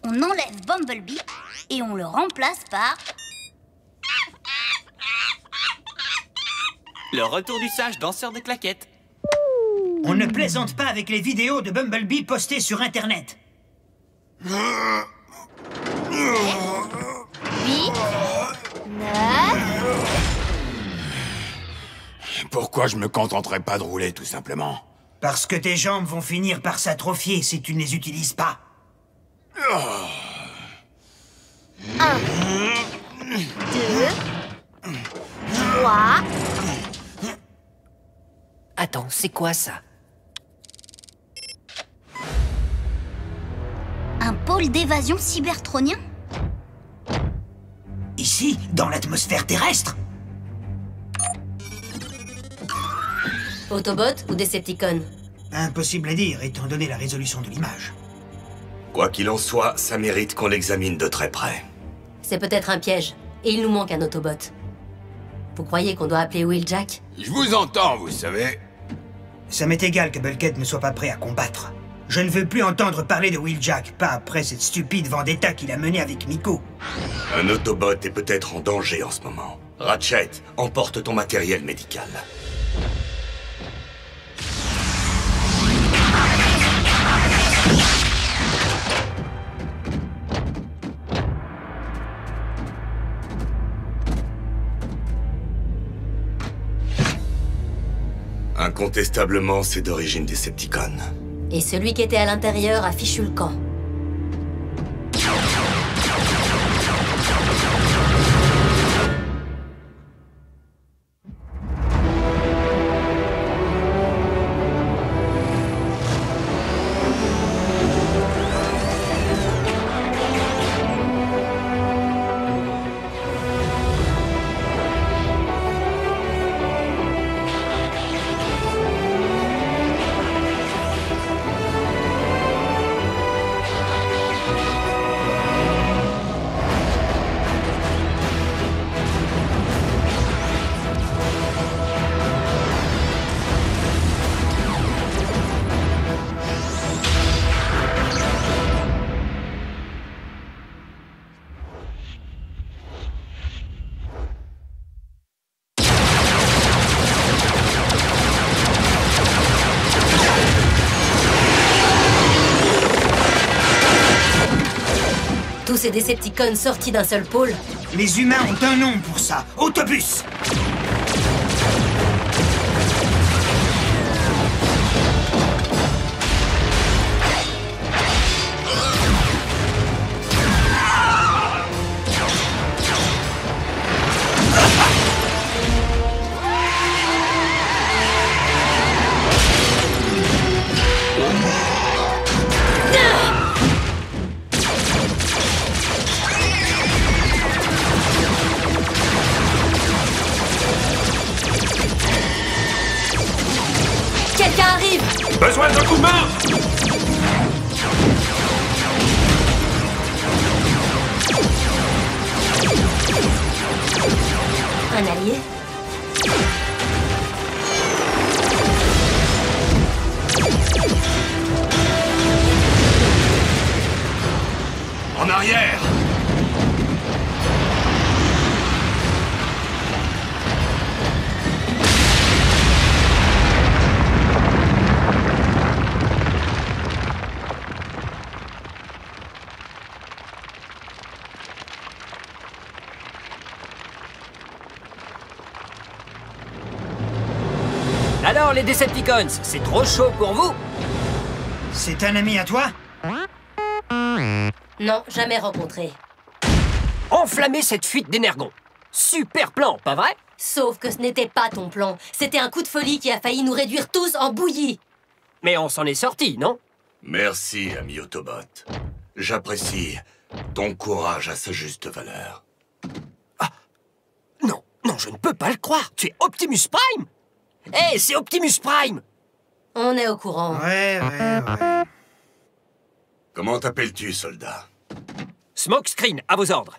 On enlève Bumblebee et on le remplace par... Le retour du sage danseur de claquettes. On ne plaisante pas avec les vidéos de Bumblebee postées sur Internet. 8, 9... Pourquoi je me contenterais pas de rouler, tout simplement? Parce que tes jambes vont finir par s'atrophier si tu ne les utilises pas. 1, 2, 3... Attends, c'est quoi ça? Un pôle d'évasion cybertronien? Ici, dans l'atmosphère terrestre. Autobot ou Decepticon? Impossible à dire, étant donné la résolution de l'image. Quoi qu'il en soit, ça mérite qu'on l'examine de très près. C'est peut-être un piège, et il nous manque un Autobot. Vous croyez qu'on doit appeler Wheeljack? Je vous entends, vous savez. Ça m'est égal que Bulkhead ne soit pas prêt à combattre. Je ne veux plus entendre parler de Wheeljack, pas après cette stupide vendetta qu'il a menée avec Miko. Un Autobot est peut-être en danger en ce moment. Ratchet, emporte ton matériel médical. Incontestablement, c'est d'origine Decepticon. Et celui qui était à l'intérieur a fichu le camp. Tous ces Decepticons sortis d'un seul pôle. Les humains ont un nom pour ça. Autobus. Quelqu'un arrive! Besoin d'un coup de main! Un allié? En arrière! Alors, les Decepticons, c'est trop chaud pour vous? C'est un ami à toi? Non, jamais rencontré. Enflammer cette fuite d'énergon. Super plan, pas vrai? Sauf que ce n'était pas ton plan. C'était un coup de folie qui a failli nous réduire tous en bouillie. Mais on s'en est sorti, non? Merci, ami Autobot. J'apprécie ton courage à sa juste valeur. Non, non, je ne peux pas le croire. Tu es Optimus Prime? Hé, c'est Optimus Prime! On est au courant. Ouais. Comment t'appelles-tu, soldat? Smokescreen, à vos ordres.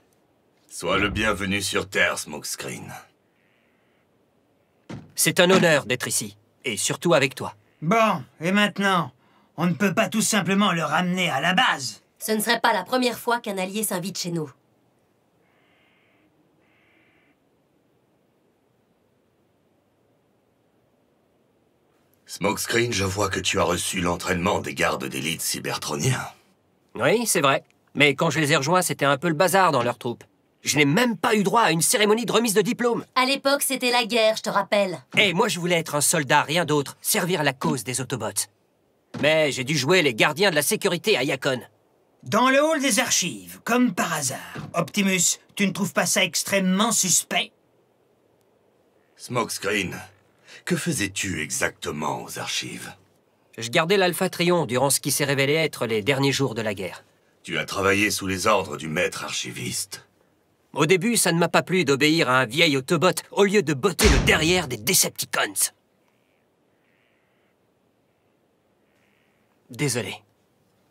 Sois le bienvenu sur Terre, Smokescreen. C'est un honneur d'être ici, et surtout avec toi. Bon, et maintenant? On ne peut pas tout simplement le ramener à la base. Ce ne serait pas la première fois qu'un allié s'invite chez nous. Smokescreen, je vois que tu as reçu l'entraînement des gardes d'élite cybertroniens. Oui, c'est vrai. Mais quand je les ai rejoints, c'était un peu le bazar dans leur troupe. Je n'ai même pas eu droit à une cérémonie de remise de diplôme. À l'époque, c'était la guerre, je te rappelle. Et moi, je voulais être un soldat, rien d'autre. Servir la cause des Autobots. Mais j'ai dû jouer les gardiens de la sécurité à Yacon. Dans le hall des archives, comme par hasard. Optimus, tu ne trouves pas ça extrêmement suspect? Smokescreen, que faisais-tu exactement aux archives? Je gardais l'Alpha Trion durant ce qui s'est révélé être les derniers jours de la guerre. Tu as travaillé sous les ordres du maître archiviste. Au début, ça ne m'a pas plu d'obéir à un vieil Autobot au lieu de botter le derrière des Decepticons. Désolé.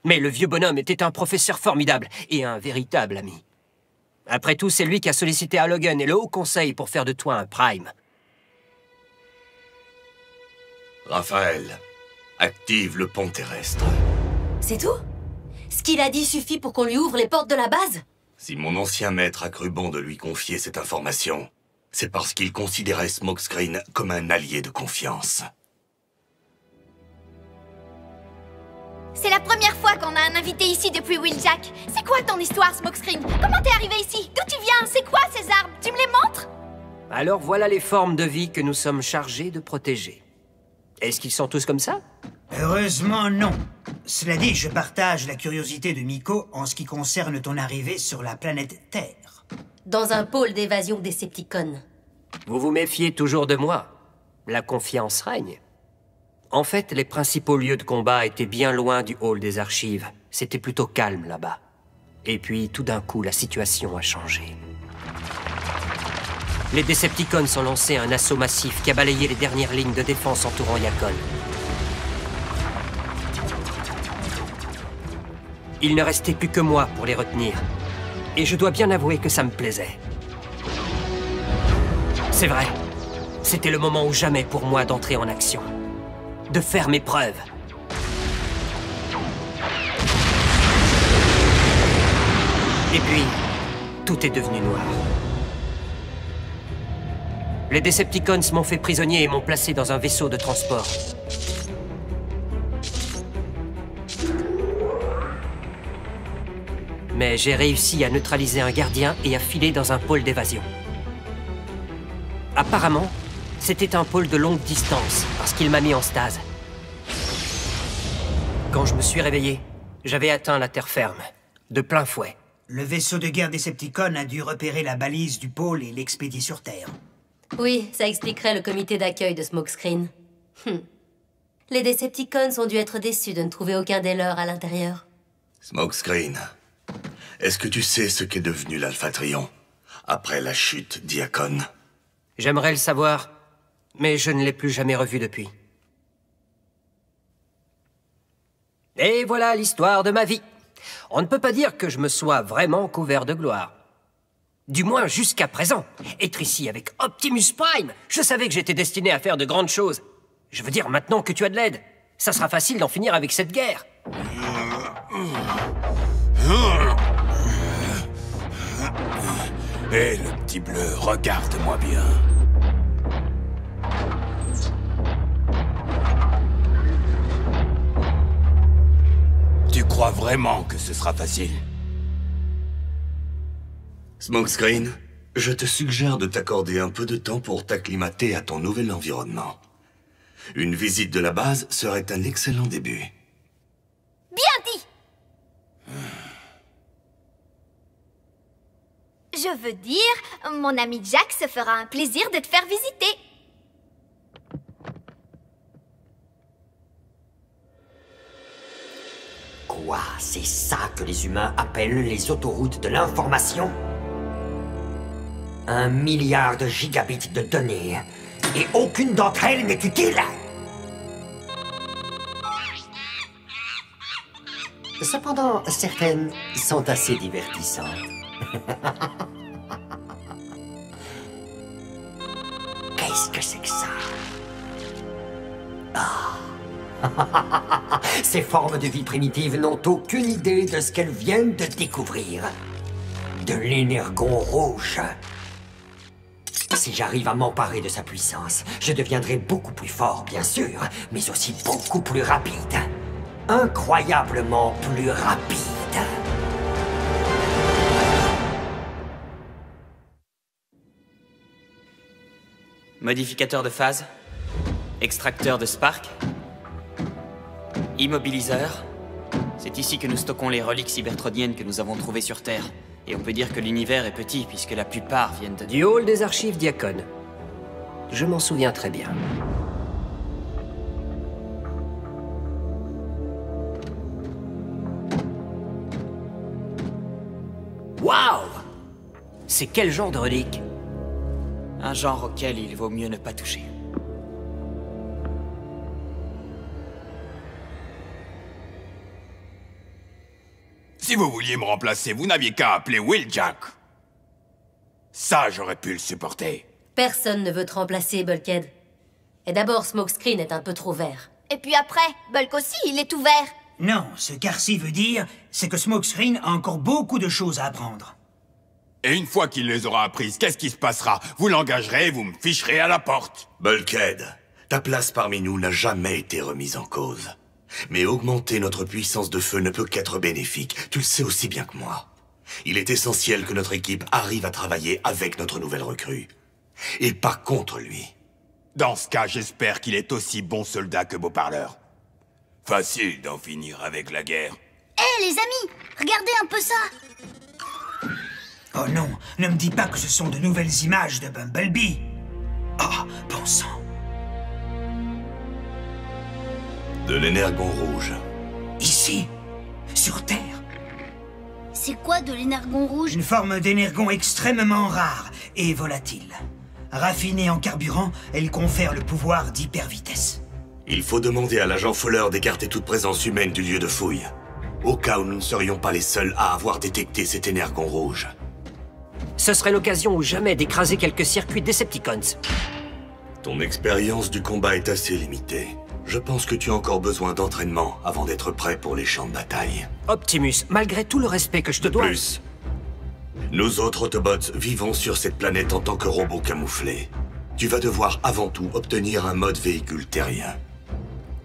Mais le vieux bonhomme était un professeur formidable et un véritable ami. Après tout, c'est lui qui a sollicité Logan et le Haut Conseil pour faire de toi un Prime. Raphaël, active le pont terrestre. C'est tout? Ce qu'il a dit suffit pour qu'on lui ouvre les portes de la base? Si mon ancien maître a cru bon de lui confier cette information, c'est parce qu'il considérait Smokescreen comme un allié de confiance. C'est la première fois qu'on a un invité ici depuis Wheeljack. C'est quoi ton histoire, Smokescreen? Comment t'es arrivé ici? D'où tu viens? C'est quoi ces armes? Tu me les montres? Alors voilà les formes de vie que nous sommes chargés de protéger. Est-ce qu'ils sont tous comme ça? Heureusement, non. Cela dit, je partage la curiosité de Miko en ce qui concerne ton arrivée sur la planète Terre. Dans un pôle d'évasion Decepticon. Vous vous méfiez toujours de moi. La confiance règne. En fait, les principaux lieux de combat étaient bien loin du hall des archives. C'était plutôt calme là-bas. Et puis, tout d'un coup, la situation a changé. Les Decepticons ont lancé un assaut massif qui a balayé les dernières lignes de défense entourant Yacon. Il ne restait plus que moi pour les retenir. Et je dois bien avouer que ça me plaisait. C'est vrai. C'était le moment ou jamais pour moi d'entrer en action. De faire mes preuves. Et puis, tout est devenu noir. Les Decepticons m'ont fait prisonnier et m'ont placé dans un vaisseau de transport. Mais j'ai réussi à neutraliser un gardien et à filer dans un pôle d'évasion. Apparemment, c'était un pôle de longue distance, parce qu'il m'a mis en stase. Quand je me suis réveillé, j'avais atteint la terre ferme, de plein fouet. Le vaisseau de guerre Decepticon a dû repérer la balise du pôle et l'expédier sur Terre. Oui, ça expliquerait le comité d'accueil de Smokescreen. Les Decepticons ont dû être déçus de ne trouver aucun des leurs à l'intérieur. Smokescreen, est-ce que tu sais ce qu'est devenu l'Alpha Trion après la chute d'Yacon? J'aimerais le savoir, mais je ne l'ai plus jamais revu depuis. Et voilà l'histoire de ma vie. On ne peut pas dire que je me sois vraiment couvert de gloire. Du moins jusqu'à présent. Être ici avec Optimus Prime, je savais que j'étais destiné à faire de grandes choses. Je veux dire, maintenant que tu as de l'aide, ça sera facile d'en finir avec cette guerre. Hé, le petit bleu, regarde-moi bien. Tu crois vraiment que ce sera facile? Smokescreen, je te suggère de t'accorder un peu de temps pour t'acclimater à ton nouvel environnement. Une visite de la base serait un excellent début. Bien dit! Je veux dire, mon ami Jack se fera un plaisir de te faire visiter. Quoi? C'est ça que les humains appellent les autoroutes de l'information? 1 milliard de gigabits de données. Et aucune d'entre elles n'est utile? Cependant, certaines sont assez divertissantes. Qu'est-ce que c'est que ça? Ah. Ces formes de vie primitives n'ont aucune idée de ce qu'elles viennent de découvrir. De l'énergon rouge. Si j'arrive à m'emparer de sa puissance, je deviendrai beaucoup plus fort, bien sûr, mais aussi beaucoup plus rapide. Incroyablement plus rapide. Modificateur de phase, extracteur de spark, immobiliseur. C'est ici que nous stockons les reliques cybertroniennes que nous avons trouvées sur Terre. Et on peut dire que l'univers est petit puisque la plupart viennent de... Du hall des archives Diacon. Je m'en souviens très bien. Waouh! C'est quel genre de relique? Un genre auquel il vaut mieux ne pas toucher. Si vous vouliez me remplacer, vous n'aviez qu'à appeler Wheeljack. Ça, j'aurais pu le supporter. Personne ne veut te remplacer, Bulkhead. Et d'abord, Smokescreen est un peu trop vert. Et puis après, Bulk aussi, il est tout vert. Non, ce qu'Arcy veut dire, c'est que Smokescreen a encore beaucoup de choses à apprendre. Et une fois qu'il les aura apprises, qu'est-ce qui se passera? Vous l'engagerez et vous me ficherez à la porte. Bulkhead, ta place parmi nous n'a jamais été remise en cause. Mais augmenter notre puissance de feu ne peut qu'être bénéfique, tu le sais aussi bien que moi. Il est essentiel que notre équipe arrive à travailler avec notre nouvelle recrue. Et pas contre lui. Dans ce cas, j'espère qu'il est aussi bon soldat que beau parleur. Facile d'en finir avec la guerre. Hé, les amis, regardez un peu ça. Oh non, ne me dis pas que ce sont de nouvelles images de Bumblebee. Oh, bon sang. De l'énergon rouge. Ici, sur Terre. C'est quoi de l'énergon rouge? Une forme d'énergon extrêmement rare et volatile. Raffinée en carburant, elle confère le pouvoir d'hypervitesse. Il faut demander à l'agent Fowler d'écarter toute présence humaine du lieu de fouille. Au cas où nous ne serions pas les seuls à avoir détecté cet énergon rouge. Ce serait l'occasion ou jamais d'écraser quelques circuits Decepticons. Ton expérience du combat est assez limitée. Je pense que tu as encore besoin d'entraînement avant d'être prêt pour les champs de bataille. Optimus, malgré tout le respect que je te De dois... plus, nous autres Autobots vivons sur cette planète en tant que robots camouflés. Tu vas devoir avant tout obtenir un mode véhicule terrien.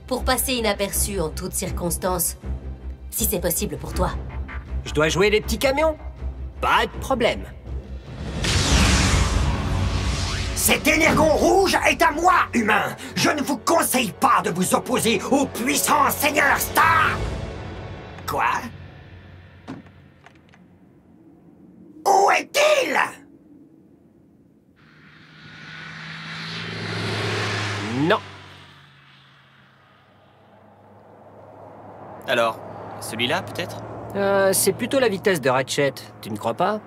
Pour passer inaperçu en toutes circonstances, si c'est possible pour toi. Je dois jouer les petits camions? Pas de problème. Cet énergon rouge est à moi, humain. Je ne vous conseille pas de vous opposer au puissant Seigneur Star. Quoi? Où est-il? Non. Alors, celui-là, peut-être? C'est plutôt la vitesse de Ratchet, tu ne crois pas?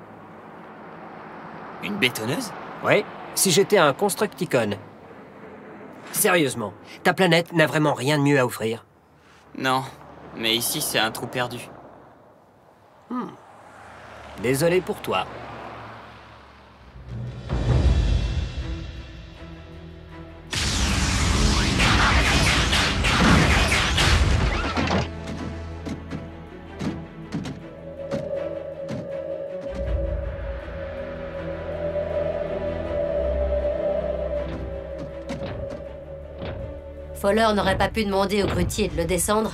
Une bétonneuse? Oui, si j'étais un Constructicon. Sérieusement, ta planète n'a vraiment rien de mieux à offrir. Non, mais ici c'est un trou perdu. Désolé pour toi. Fowler n'aurait pas pu demander au grutier de le descendre?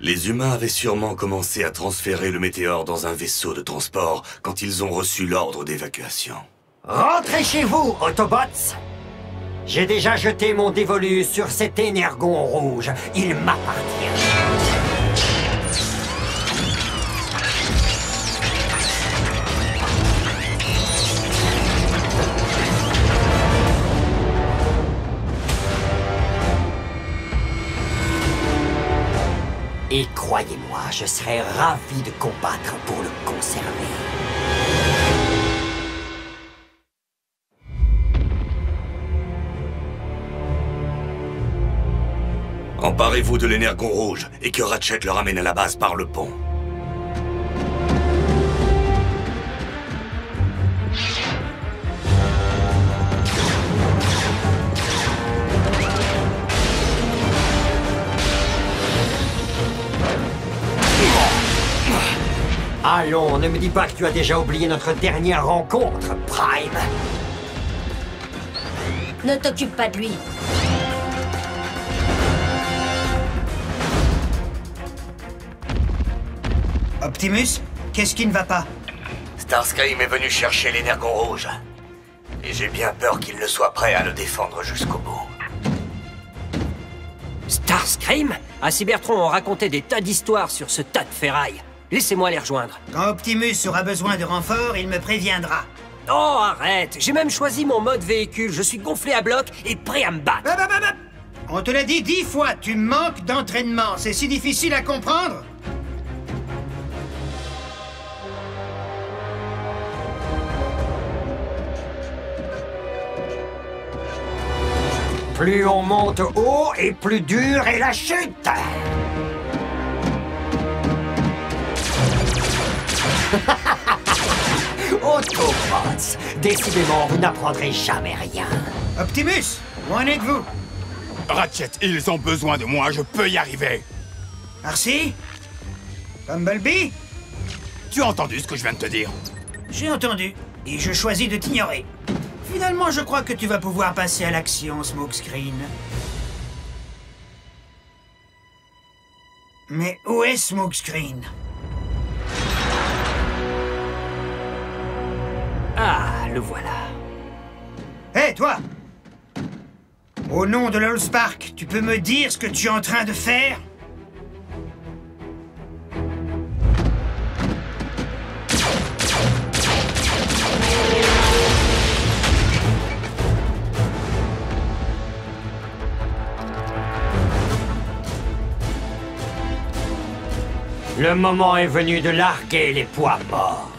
Les humains avaient sûrement commencé à transférer le météore dans un vaisseau de transport quand ils ont reçu l'ordre d'évacuation. Rentrez chez vous, Autobots. J'ai déjà jeté mon dévolu sur cet énergon rouge. Il m'appartient. Et croyez-moi, je serais ravi de combattre pour le conserver. Emparez-vous de l'énergon rouge et que Ratchet le ramène à la base par le pont. Allons, ne me dis pas que tu as déjà oublié notre dernière rencontre, Prime. Ne t'occupe pas de lui. Optimus, qu'est-ce qui ne va pas? Starscream est venu chercher l'énergon rouge. Et j'ai bien peur qu'il ne soit prêt à le défendre jusqu'au bout. Starscream? À Cybertron, on racontait des tas d'histoires sur ce tas de ferraille. Laissez-moi les rejoindre. Quand Optimus aura besoin de renfort, il me préviendra. Oh, arrête! J'ai même choisi mon mode véhicule. Je suis gonflé à bloc et prêt à me battre. On te l'a dit 10 fois, tu manques d'entraînement. C'est si difficile à comprendre? Plus on monte haut et plus dure est la chute. Autobots, décidément, vous n'apprendrez jamais rien. Optimus, où en êtes-vous? Ratchet, ils ont besoin de moi, je peux y arriver. Arcee? Bumblebee? Tu as entendu ce que je viens de te dire? J'ai entendu, et je choisis de t'ignorer. Finalement, je crois que tu vas pouvoir passer à l'action, Smokescreen. Mais où est Smokescreen? Ah, le voilà. Hé, toi! Au nom de l'Allspark, tu peux me dire ce que tu es en train de faire? Le moment est venu de larguer les poids morts.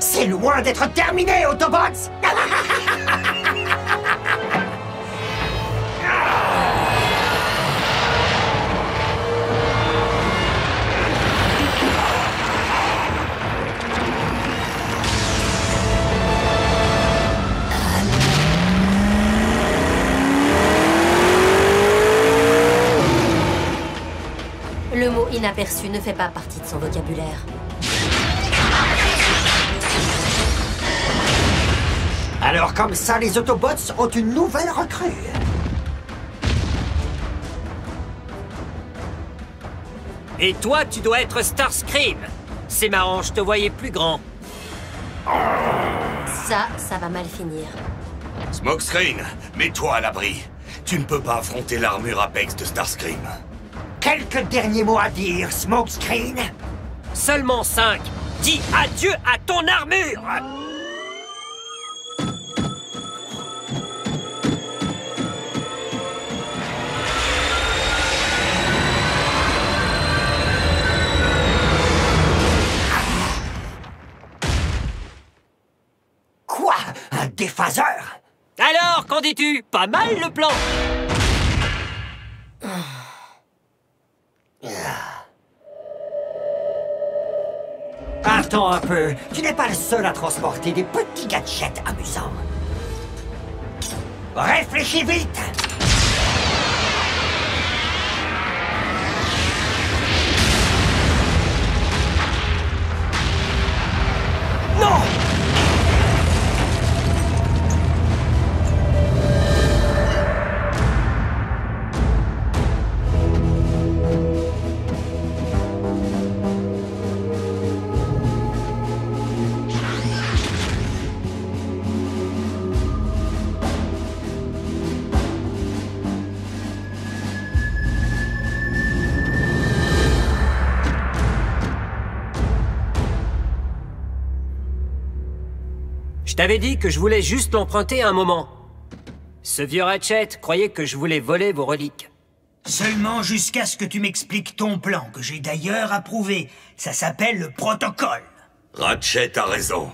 C'est loin d'être terminé, Autobots! Le mot inaperçu ne fait pas partie de son vocabulaire. Alors comme ça, les Autobots ont une nouvelle recrue. Et toi, tu dois être Starscream. C'est marrant, je te voyais plus grand. Ça va mal finir. Smokescreen, mets-toi à l'abri. Tu ne peux pas affronter l'armure Apex de Starscream. Quelques derniers mots à dire, Smokescreen? Seulement 5. Dis adieu à ton armure! Quoi? Un déphaseur? Alors, qu'en dis-tu? Pas mal le plan! Attends un peu, tu n'es pas le seul à transporter des petits gadgets amusants. Réfléchis vite! Non! Je t'avais dit que je voulais juste l'emprunter un moment. Ce vieux Ratchet croyait que je voulais voler vos reliques. Seulement jusqu'à ce que tu m'expliques ton plan, que j'ai d'ailleurs approuvé. Ça s'appelle le protocole. Ratchet a raison.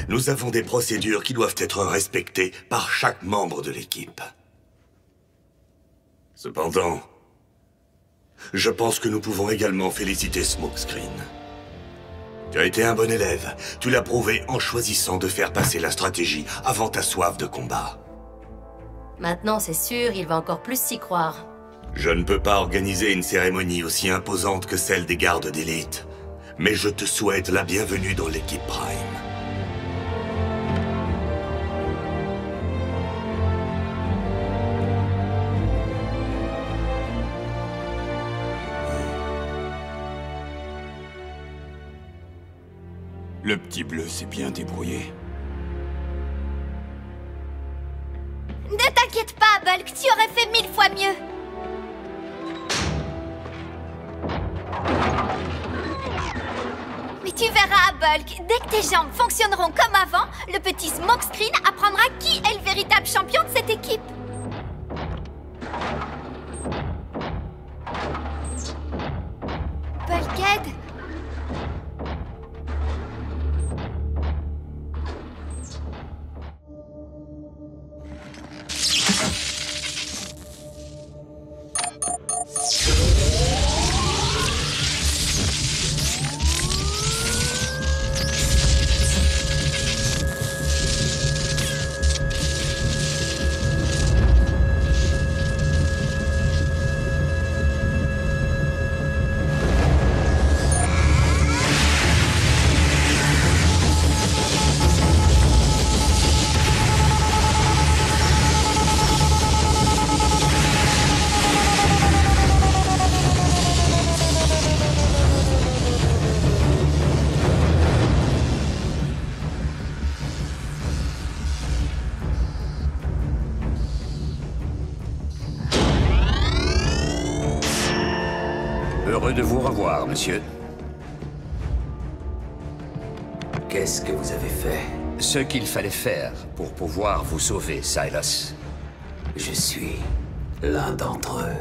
Nous avons des procédures qui doivent être respectées par chaque membre de l'équipe. Cependant, je pense que nous pouvons également féliciter Smokescreen. Tu as été un bon élève. Tu l'as prouvé en choisissant de faire passer la stratégie avant ta soif de combat. Maintenant, c'est sûr, il va encore plus s'y croire. Je ne peux pas organiser une cérémonie aussi imposante que celle des gardes d'élite, mais je te souhaite la bienvenue dans l'équipe Prime. Le petit bleu s'est bien débrouillé. Ne t'inquiète pas, Bulk, tu aurais fait 1000 fois mieux. Mais tu verras, Bulk, dès que tes jambes fonctionneront comme avant, le petit Smokescreen apprendra qui est le véritable champion de cette équipe. Bulkhead? Heureux de vous revoir, monsieur. Qu'est-ce que vous avez fait? Ce qu'il fallait faire pour pouvoir vous sauver, Silas. Je suis l'un d'entre eux.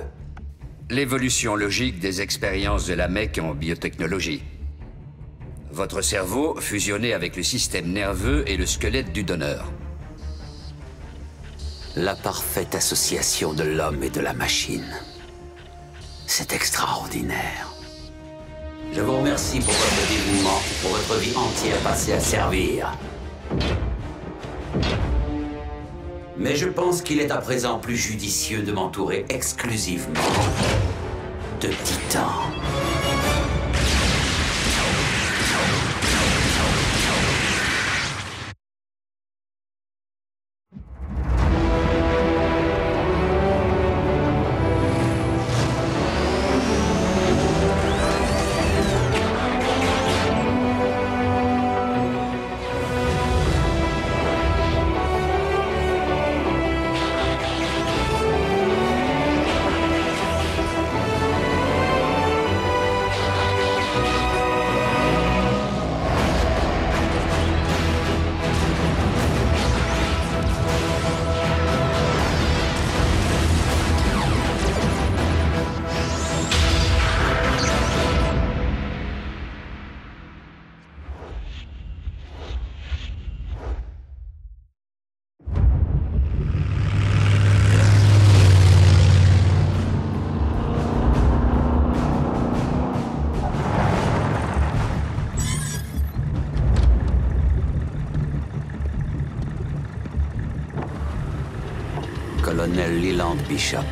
L'évolution logique des expériences de la mec en biotechnologie. Votre cerveau fusionné avec le système nerveux et le squelette du donneur. La parfaite association de l'homme et de la machine. C'est extraordinaire. Je vous remercie pour votre dévouement, pour votre vie entière passée à servir. Mais je pense qu'il est à présent plus judicieux de m'entourer exclusivement de titans. Colonel Leland Bishop.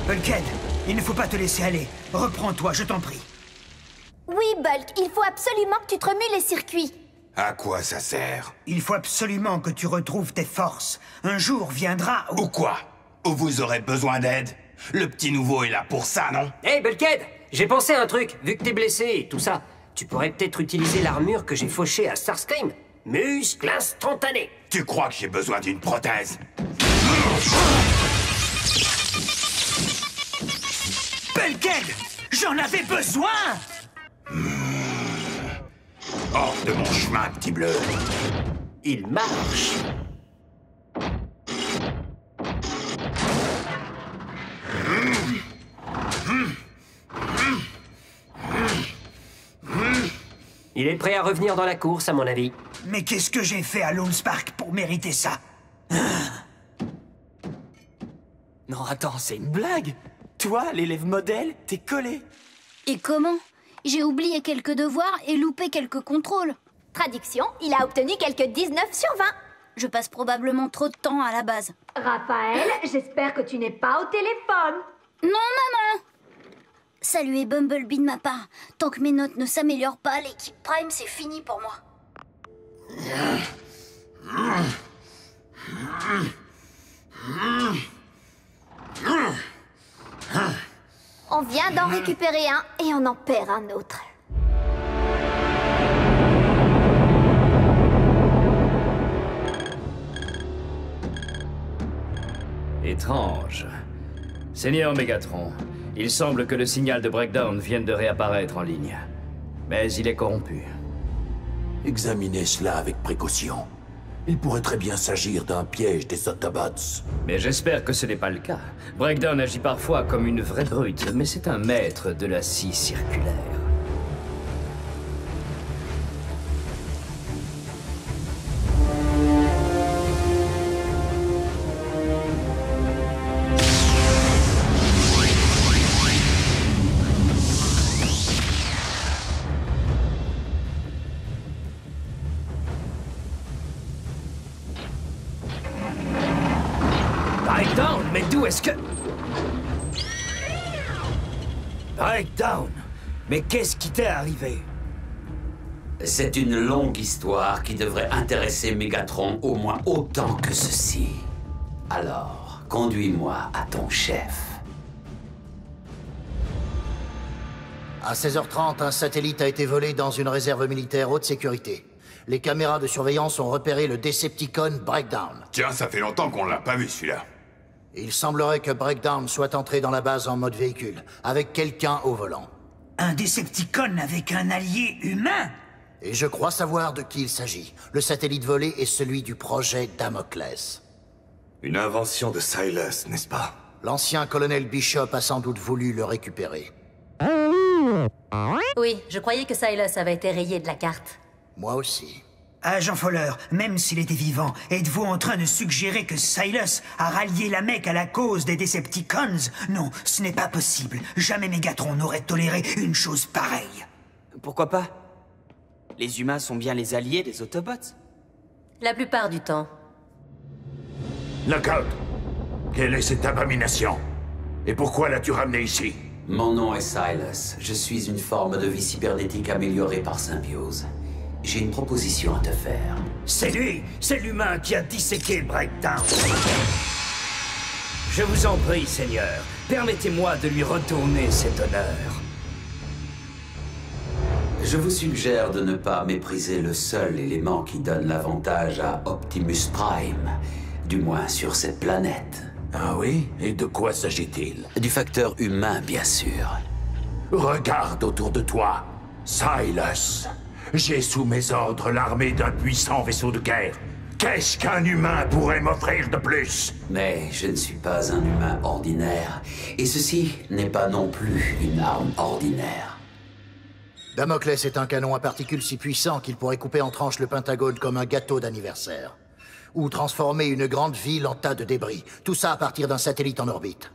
Bulkhead, il ne faut pas te laisser aller. Reprends-toi, je t'en prie. Oui, Bulk, il faut absolument que tu te remues les circuits. À quoi ça sert? Il faut absolument que tu retrouves tes forces. Un jour viendra où... Ou quoi? Où vous aurez besoin d'aide? Le petit nouveau est là pour ça, non? Hey, Bulkhead, j'ai pensé à un truc. Vu que t'es blessé et tout ça, tu pourrais peut-être utiliser l'armure que j'ai fauchée à Starscream. Muscle instantané. Tu crois que j'ai besoin d'une prothèse? Bulkhead, j'en avais besoin! Hors de mon chemin, petit bleu. Il marche. Il est prêt à revenir dans la course, à mon avis. Mais qu'est-ce que j'ai fait à Lone Spark pour mériter ça? Non, attends, c'est une blague. Toi, l'élève modèle, t'es collé. Et comment? J'ai oublié quelques devoirs et loupé quelques contrôles. Traduction, il a obtenu quelques 19 sur 20. Je passe probablement trop de temps à la base. Raphaël, j'espère que tu n'es pas au téléphone. Non, maman! Saluez Bumblebee de ma part. Tant que mes notes ne s'améliorent pas, l'équipe Prime, c'est fini pour moi. On vient d'en récupérer un et on en perd un autre. Étrange. Seigneur Mégatron, il semble que le signal de breakdown vienne de réapparaître en ligne. Mais il est corrompu. Examinez cela avec précaution. Il pourrait très bien s'agir d'un piège des Autobots. Mais j'espère que ce n'est pas le cas. Breakdown agit parfois comme une vraie brute, mais c'est un maître de la scie circulaire. Breakdown, mais d'où est-ce que... Breakdown, mais qu'est-ce qui t'est arrivé? C'est une longue histoire qui devrait intéresser Mégatron au moins autant que ceci. Alors, conduis-moi à ton chef. À 16h30, un satellite a été volé dans une réserve militaire haute sécurité. Les caméras de surveillance ont repéré le Decepticon Breakdown. Tiens, ça fait longtemps qu'on l'a pas vu celui-là. Il semblerait que Breakdown soit entré dans la base en mode véhicule, avec quelqu'un au volant. Un Decepticon avec un allié humain? Et je crois savoir de qui il s'agit. Le satellite volé est celui du projet Damoclès. Une invention de Silas, n'est-ce pas? L'ancien colonel Bishop a sans doute voulu le récupérer. Oui, je croyais que Silas avait été rayé de la carte. Moi aussi. Agent Fowler, même s'il était vivant, êtes-vous en train de suggérer que Silas a rallié la Mech à la cause des Decepticons? Non, ce n'est pas possible. Jamais Mégatron n'aurait toléré une chose pareille. Pourquoi pas? Les humains sont bien les alliés des Autobots. La plupart du temps. Knockout, quelle est cette abomination? Et pourquoi l'as-tu ramené ici? Mon nom est Silas. Je suis une forme de vie cybernétique améliorée par symbiose. J'ai une proposition à te faire. C'est lui! C'est l'humain qui a disséqué Breakdown! Je vous en prie, Seigneur, permettez-moi de lui retourner cet honneur. Je vous suggère de ne pas mépriser le seul élément qui donne l'avantage à Optimus Prime, du moins sur cette planète. Ah oui? Et de quoi s'agit-il? Du facteur humain, bien sûr. Regarde autour de toi, Silas. J'ai sous mes ordres l'armée d'un puissant vaisseau de guerre. Qu'est-ce qu'un humain pourrait m'offrir de plus? Mais je ne suis pas un humain ordinaire, et ceci n'est pas non plus une arme ordinaire. Damoclès est un canon à particules si puissant qu'il pourrait couper en tranches le Pentagone comme un gâteau d'anniversaire. Ou transformer une grande ville en tas de débris. Tout ça à partir d'un satellite en orbite.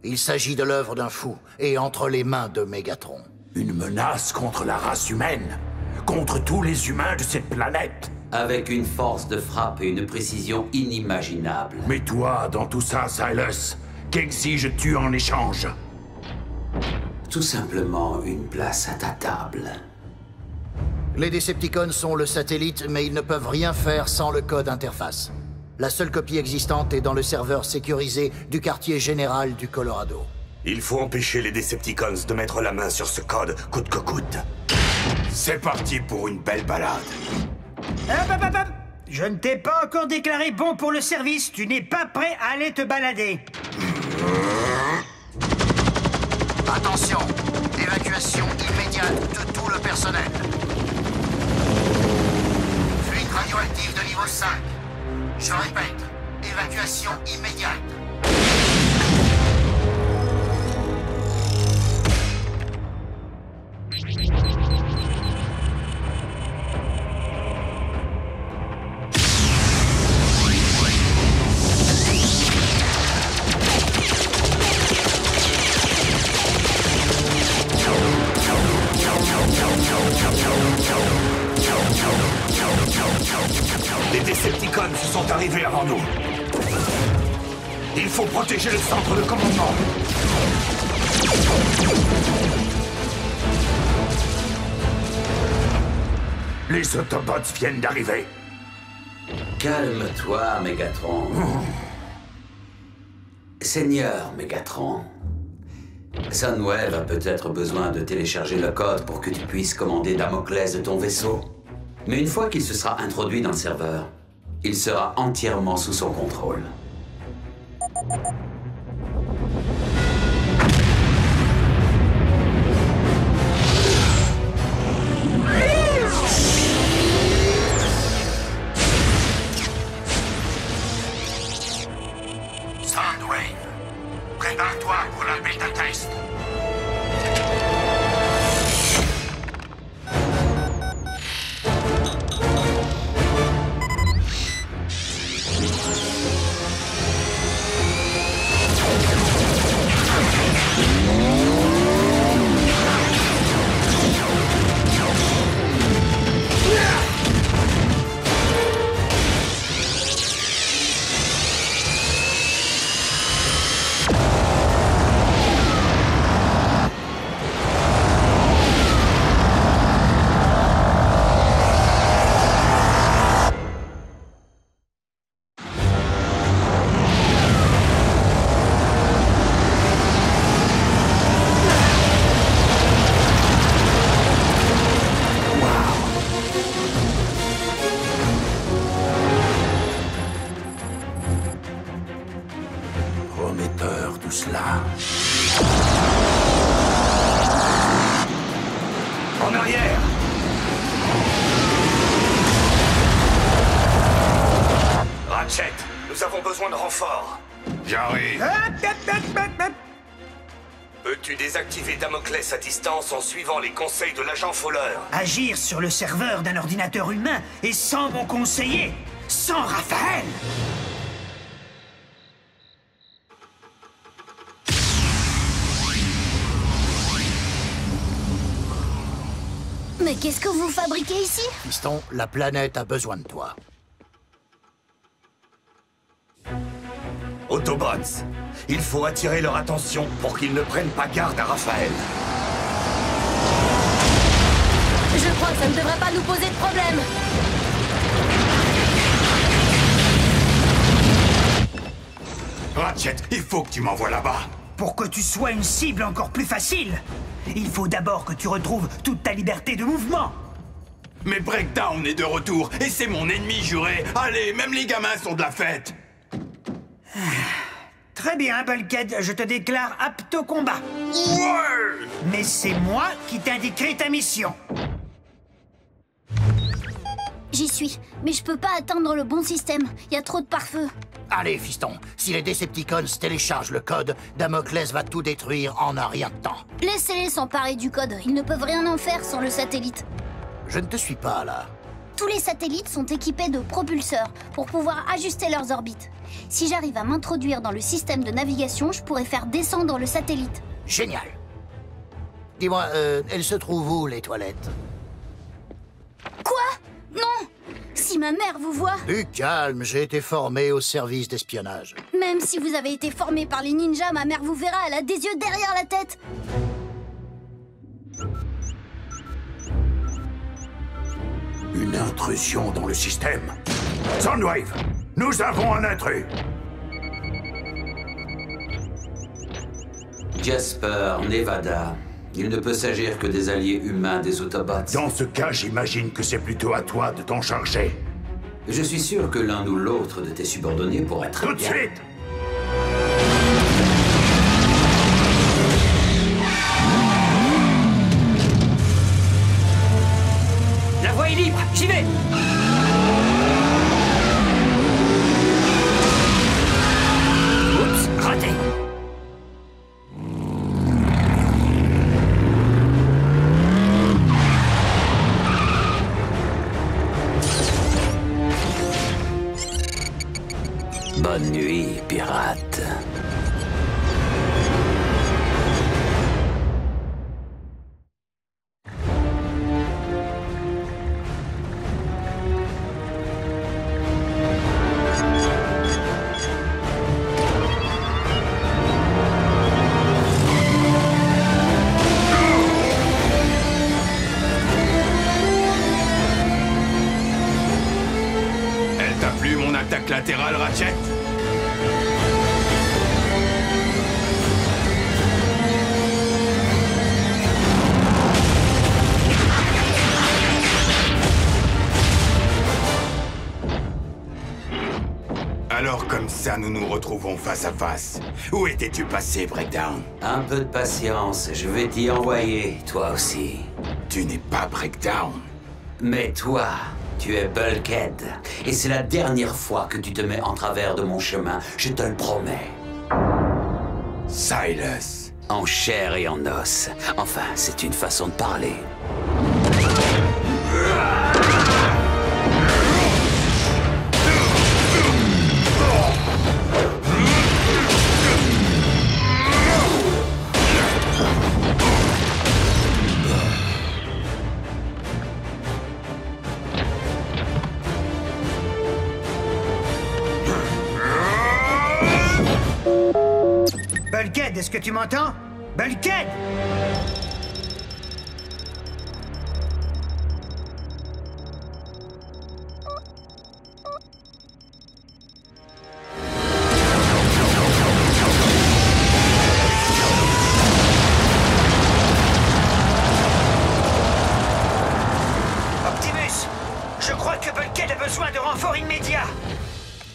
Il s'agit de l'œuvre d'un fou, et entre les mains de Mégatron. Une menace contre la race humaine? Contre tous les humains de cette planète? Avec une force de frappe et une précision inimaginable. Mais toi, dans tout ça, Silas, qu'exiges-tu en échange? Tout simplement une place à ta table. Les Decepticons sont le satellite, mais ils ne peuvent rien faire sans le code interface. La seule copie existante est dans le serveur sécurisé du quartier général du Colorado. Il faut empêcher les Decepticons de mettre la main sur ce code, coûte que coûte. C'est parti pour une belle balade. Hop. Je ne t'ai pas encore déclaré bon pour le service. Tu n'es pas prêt à aller te balader. Attention, évacuation immédiate de tout le personnel. Fuite radioactive de niveau 5. Je répète, évacuation immédiate. arrivé avant nous. Il faut protéger le centre de commandement. Les Autobots viennent d'arriver. Calme-toi, Megatron. Seigneur Megatron, Soundwave a peut-être besoin de télécharger le code pour que tu puisses commander Damoclès de ton vaisseau. Mais une fois qu'il se sera introduit dans le serveur, il sera entièrement sous son contrôle. Soundwave, prépare-toi pour la bêta test. Prometteur tout cela. En arrière! Ratchet, nous avons besoin de renforts. J'arrive. Peux-tu désactiver Damoclès à distance en suivant les conseils de l'agent Fowler? Agir sur le serveur d'un ordinateur humain et sans mon conseiller, sans Raphaël. Mais qu'est-ce que vous fabriquez ici? Fiston, la planète a besoin de toi. Autobots, il faut attirer leur attention pour qu'ils ne prennent pas garde à Raphaël. Je crois que ça ne devrait pas nous poser de problème. Ratchet, il faut que tu m'envoies là-bas. Pour que tu sois une cible encore plus facile, il faut d'abord que tu retrouves toute ta liberté de mouvement. Mais Breakdown est de retour et c'est mon ennemi juré. Allez, même les gamins sont de la fête. Très bien, Bulkhead, je te déclare apte au combat. Ouais! Mais c'est moi qui t'indiquerai ta mission. J'y suis, mais je peux pas atteindre le bon système. Il y a trop de pare-feu. Allez, fiston, si les Decepticons téléchargent le code, Damoclès va tout détruire en un rien de temps. Laissez-les s'emparer du code. Ils ne peuvent rien en faire sans le satellite. Je ne te suis pas, là. Tous les satellites sont équipés de propulseurs pour pouvoir ajuster leurs orbites. Si j'arrive à m'introduire dans le système de navigation, je pourrais faire descendre le satellite. Génial. Dis-moi, elles se trouvent où, les toilettes? Quoi? Non! Si ma mère vous voit... Du calme, j'ai été formé au service d'espionnage. Même si vous avez été formé par les ninjas, ma mère vous verra, elle a des yeux derrière la tête. Une intrusion dans le système. Soundwave, nous avons un intrus. Jasper, Nevada. Il ne peut s'agir que des alliés humains des Autobots. Dans ce cas, j'imagine que c'est plutôt à toi de t'en charger. Je suis sûr que l'un ou l'autre de tes subordonnés pourrait très Tout de bien... suite! La voie est libre, j'y vais! Oups, raté! Bonne nuit, pirate. ça nous nous retrouvons face à face. Où étais-tu passé, Breakdown? Un peu de patience, je vais t'y envoyer, toi aussi. Tu n'es pas Breakdown. Mais toi, tu es Bulkhead. Et c'est la dernière fois que tu te mets en travers de mon chemin, je te le promets. Silas. En chair et en os. Enfin, c'est une façon de parler. Bulkhead, est-ce que tu m'entends? Bulkhead! Optimus! Je crois que Bulkhead a besoin de renforts immédiats!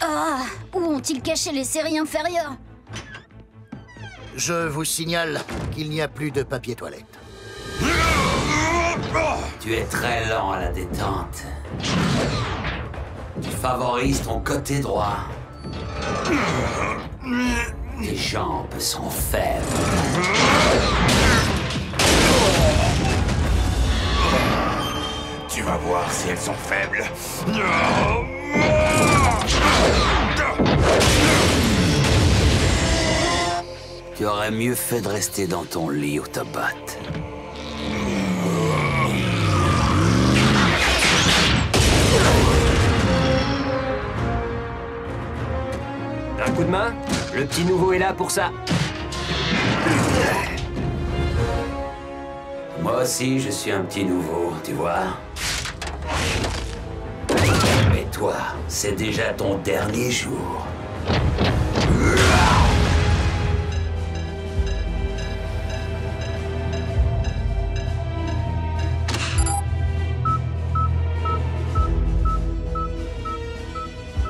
Ah, où ont-ils caché les séries inférieures? Je vous signale qu'il n'y a plus de papier toilette. Tu es très lent à la détente. Tu favorises ton côté droit. Tes jambes sont faibles. Tu vas voir si elles sont faibles. Tu aurais mieux fait de rester dans ton lit, Autobot. Un coup de main? Le petit nouveau est là pour ça. Moi aussi, je suis un petit nouveau, tu vois. Mais toi, c'est déjà ton dernier jour.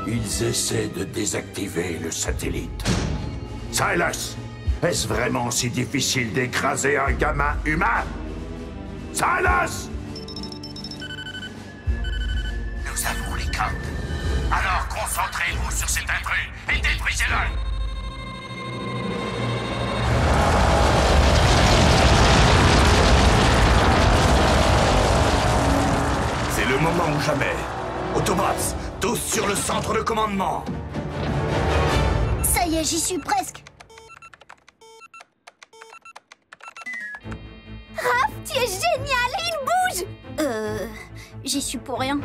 Ils essaient de désactiver le satellite. Silas, est-ce vraiment si difficile d'écraser un gamin humain? Silas! Nous avons les codes. Alors concentrez-vous sur cet intrus et détruisez-le! C'est le moment ou jamais. Autobots, tous sur le centre de commandement. Ça y est, j'y suis presque. Raph, tu es génial! Il bouge! J'y suis pour rien.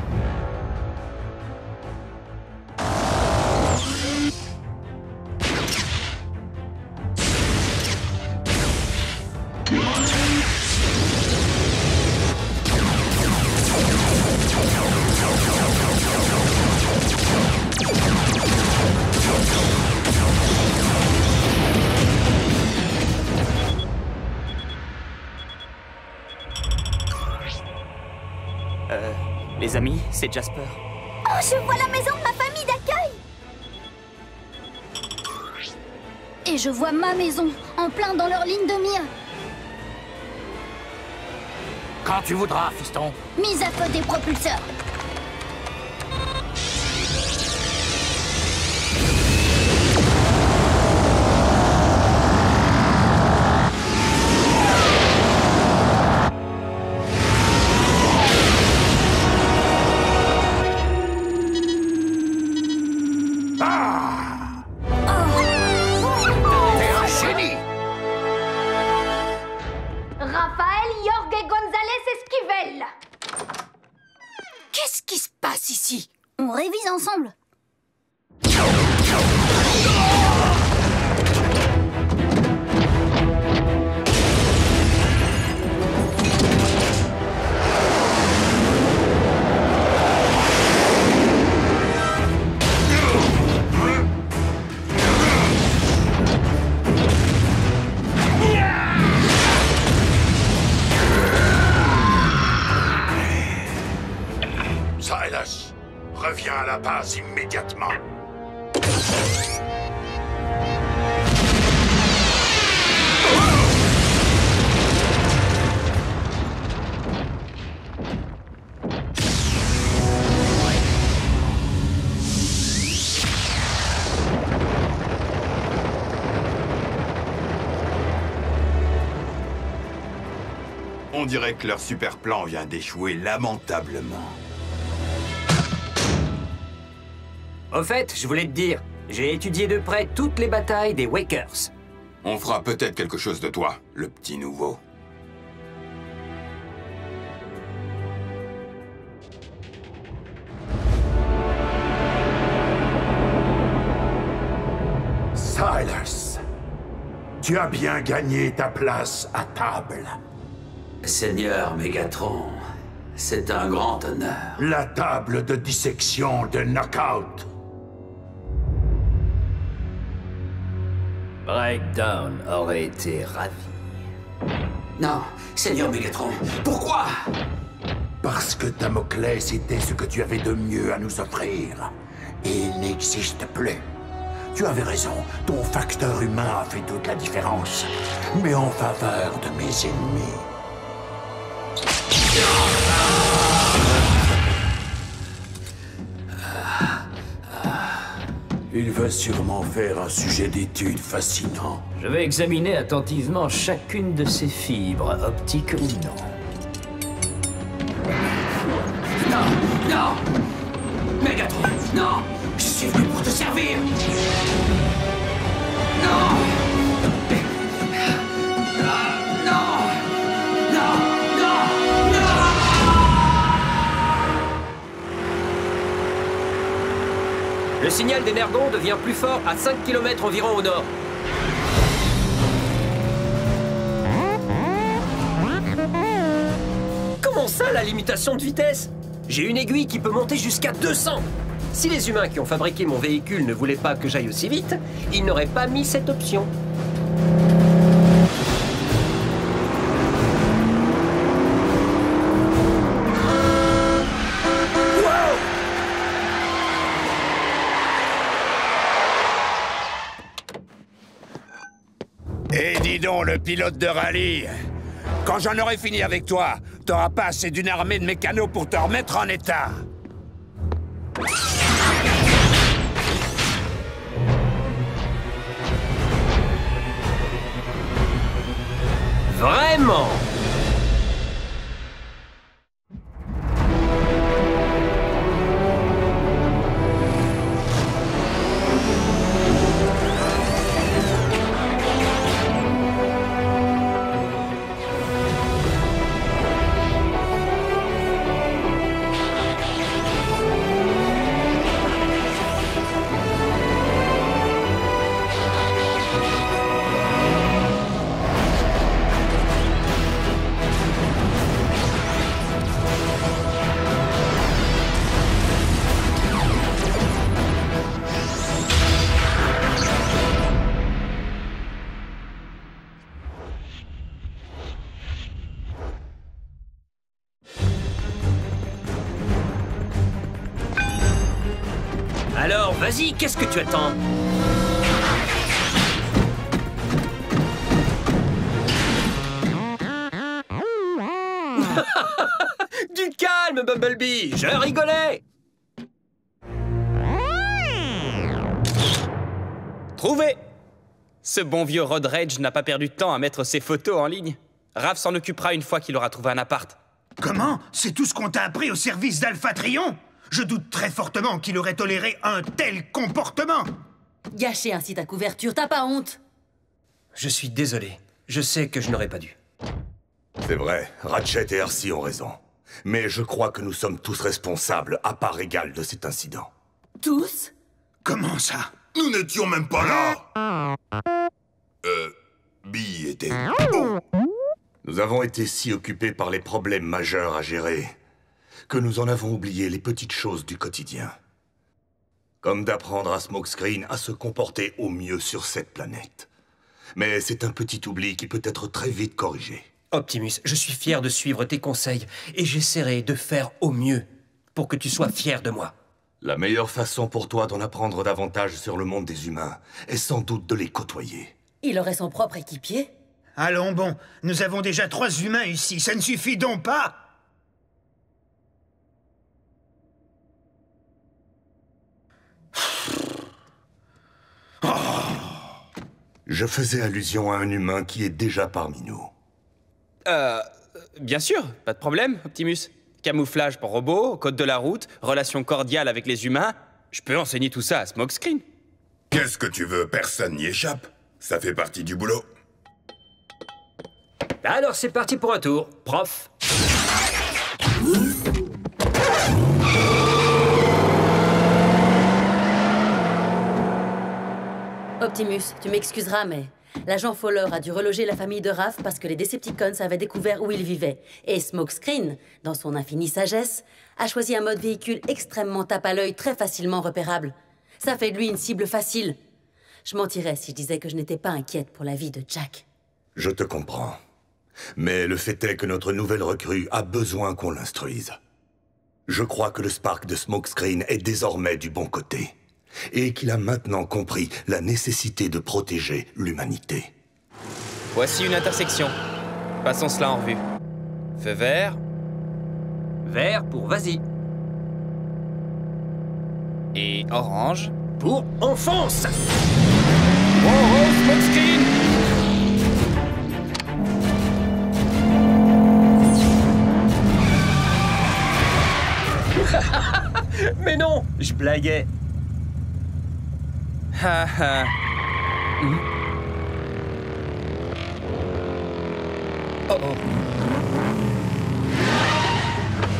Les amis, c'est Jasper. Oh, je vois la maison de ma famille d'accueil! Et je vois ma maison, en plein dans leur ligne de mire. Quand tu voudras, fiston. Mise à feu des propulseurs. Raphaël Jorge González Esquivel. Qu'est-ce qui se passe ici? On révise ensemble. Silas, reviens à la base immédiatement. On dirait que leur super plan vient d'échouer lamentablement. Au fait, je voulais te dire, j'ai étudié de près toutes les batailles des Wakers. On fera peut-être quelque chose de toi, le petit nouveau. Silas, tu as bien gagné ta place à table. Seigneur Megatron, c'est un grand honneur. La table de dissection de Knockout. Breakdown aurait été ravi. Non, Seigneur Megatron, pourquoi? Parce que Damoclès était ce que tu avais de mieux à nous offrir. Et il n'existe plus. Tu avais raison, ton facteur humain a fait toute la différence. Mais en faveur de mes ennemis. Il va sûrement faire un sujet d'étude fascinant. Je vais examiner attentivement chacune de ces fibres, optiques ou non. Non, non! Megatron, non! Je suis venu pour te servir! Non! Le signal d'Energon devient plus fort à 5 km environ au nord. Comment ça, la limitation de vitesse? J'ai une aiguille qui peut monter jusqu'à 200. Si les humains qui ont fabriqué mon véhicule ne voulaient pas que j'aille aussi vite, ils n'auraient pas mis cette option. Et dis donc, le pilote de rallye, quand j'en aurai fini avec toi, t'auras pas assez d'une armée de mécanos pour te remettre en état. Vraiment? Alors, vas-y, qu'est-ce que tu attends? Du calme, Bumblebee, je rigolais. Trouvé! Ce bon vieux Road Rage n'a pas perdu de temps à mettre ses photos en ligne. Raph s'en occupera une fois qu'il aura trouvé un appart. Comment? C'est tout ce qu'on t'a appris au service d'Alpha Trion? Je doute très fortement qu'il aurait toléré un tel comportement. Gâcher ainsi ta couverture, t'as pas honte? Je suis désolé. Je sais que je n'aurais pas dû. C'est vrai, Ratchet et RC ont raison. Mais je crois que nous sommes tous responsables à part égale de cet incident. Tous? Comment ça? Nous n'étions même pas là. Bee était... Oh. Nous avons été si occupés par les problèmes majeurs à gérer que nous en avons oublié les petites choses du quotidien. Comme d'apprendre à Smokescreen à se comporter au mieux sur cette planète. Mais c'est un petit oubli qui peut être très vite corrigé. Optimus, je suis fier de suivre tes conseils et j'essaierai de faire au mieux pour que tu sois fier de moi. La meilleure façon pour toi d'en apprendre davantage sur le monde des humains est sans doute de les côtoyer. Il aurait son propre équipier? Allons bon, nous avons déjà 3 humains ici, ça ne suffit donc pas? Je faisais allusion à un humain qui est déjà parmi nous. Bien sûr, pas de problème, Optimus. Camouflage pour robots, code de la route, relation cordiale avec les humains. Je peux enseigner tout ça à Smokescreen. Qu'est-ce que tu veux? Personne n'y échappe. Ça fait partie du boulot. Alors c'est parti pour un tour, prof. Optimus, tu m'excuseras, mais l'agent Fowler a dû reloger la famille de Raph parce que les Decepticons avaient découvert où ils vivaient. Et Smokescreen, dans son infinie sagesse, a choisi un mode véhicule extrêmement tape à l'œil, très facilement repérable. Ça fait de lui une cible facile. Je mentirais si je disais que je n'étais pas inquiète pour la vie de Jack. Je te comprends. Mais le fait est que notre nouvelle recrue a besoin qu'on l'instruise. Je crois que le Spark de Smokescreen est désormais du bon côté. Et qu'il a maintenant compris la nécessité de protéger l'humanité. Voici une intersection. Passons cela en revue. Feu vert. Vert pour vas-y. Et orange. Pour on fonce. Oh oh, Smokescreen! Mais non, je blaguais. Ha ha. Oh oh.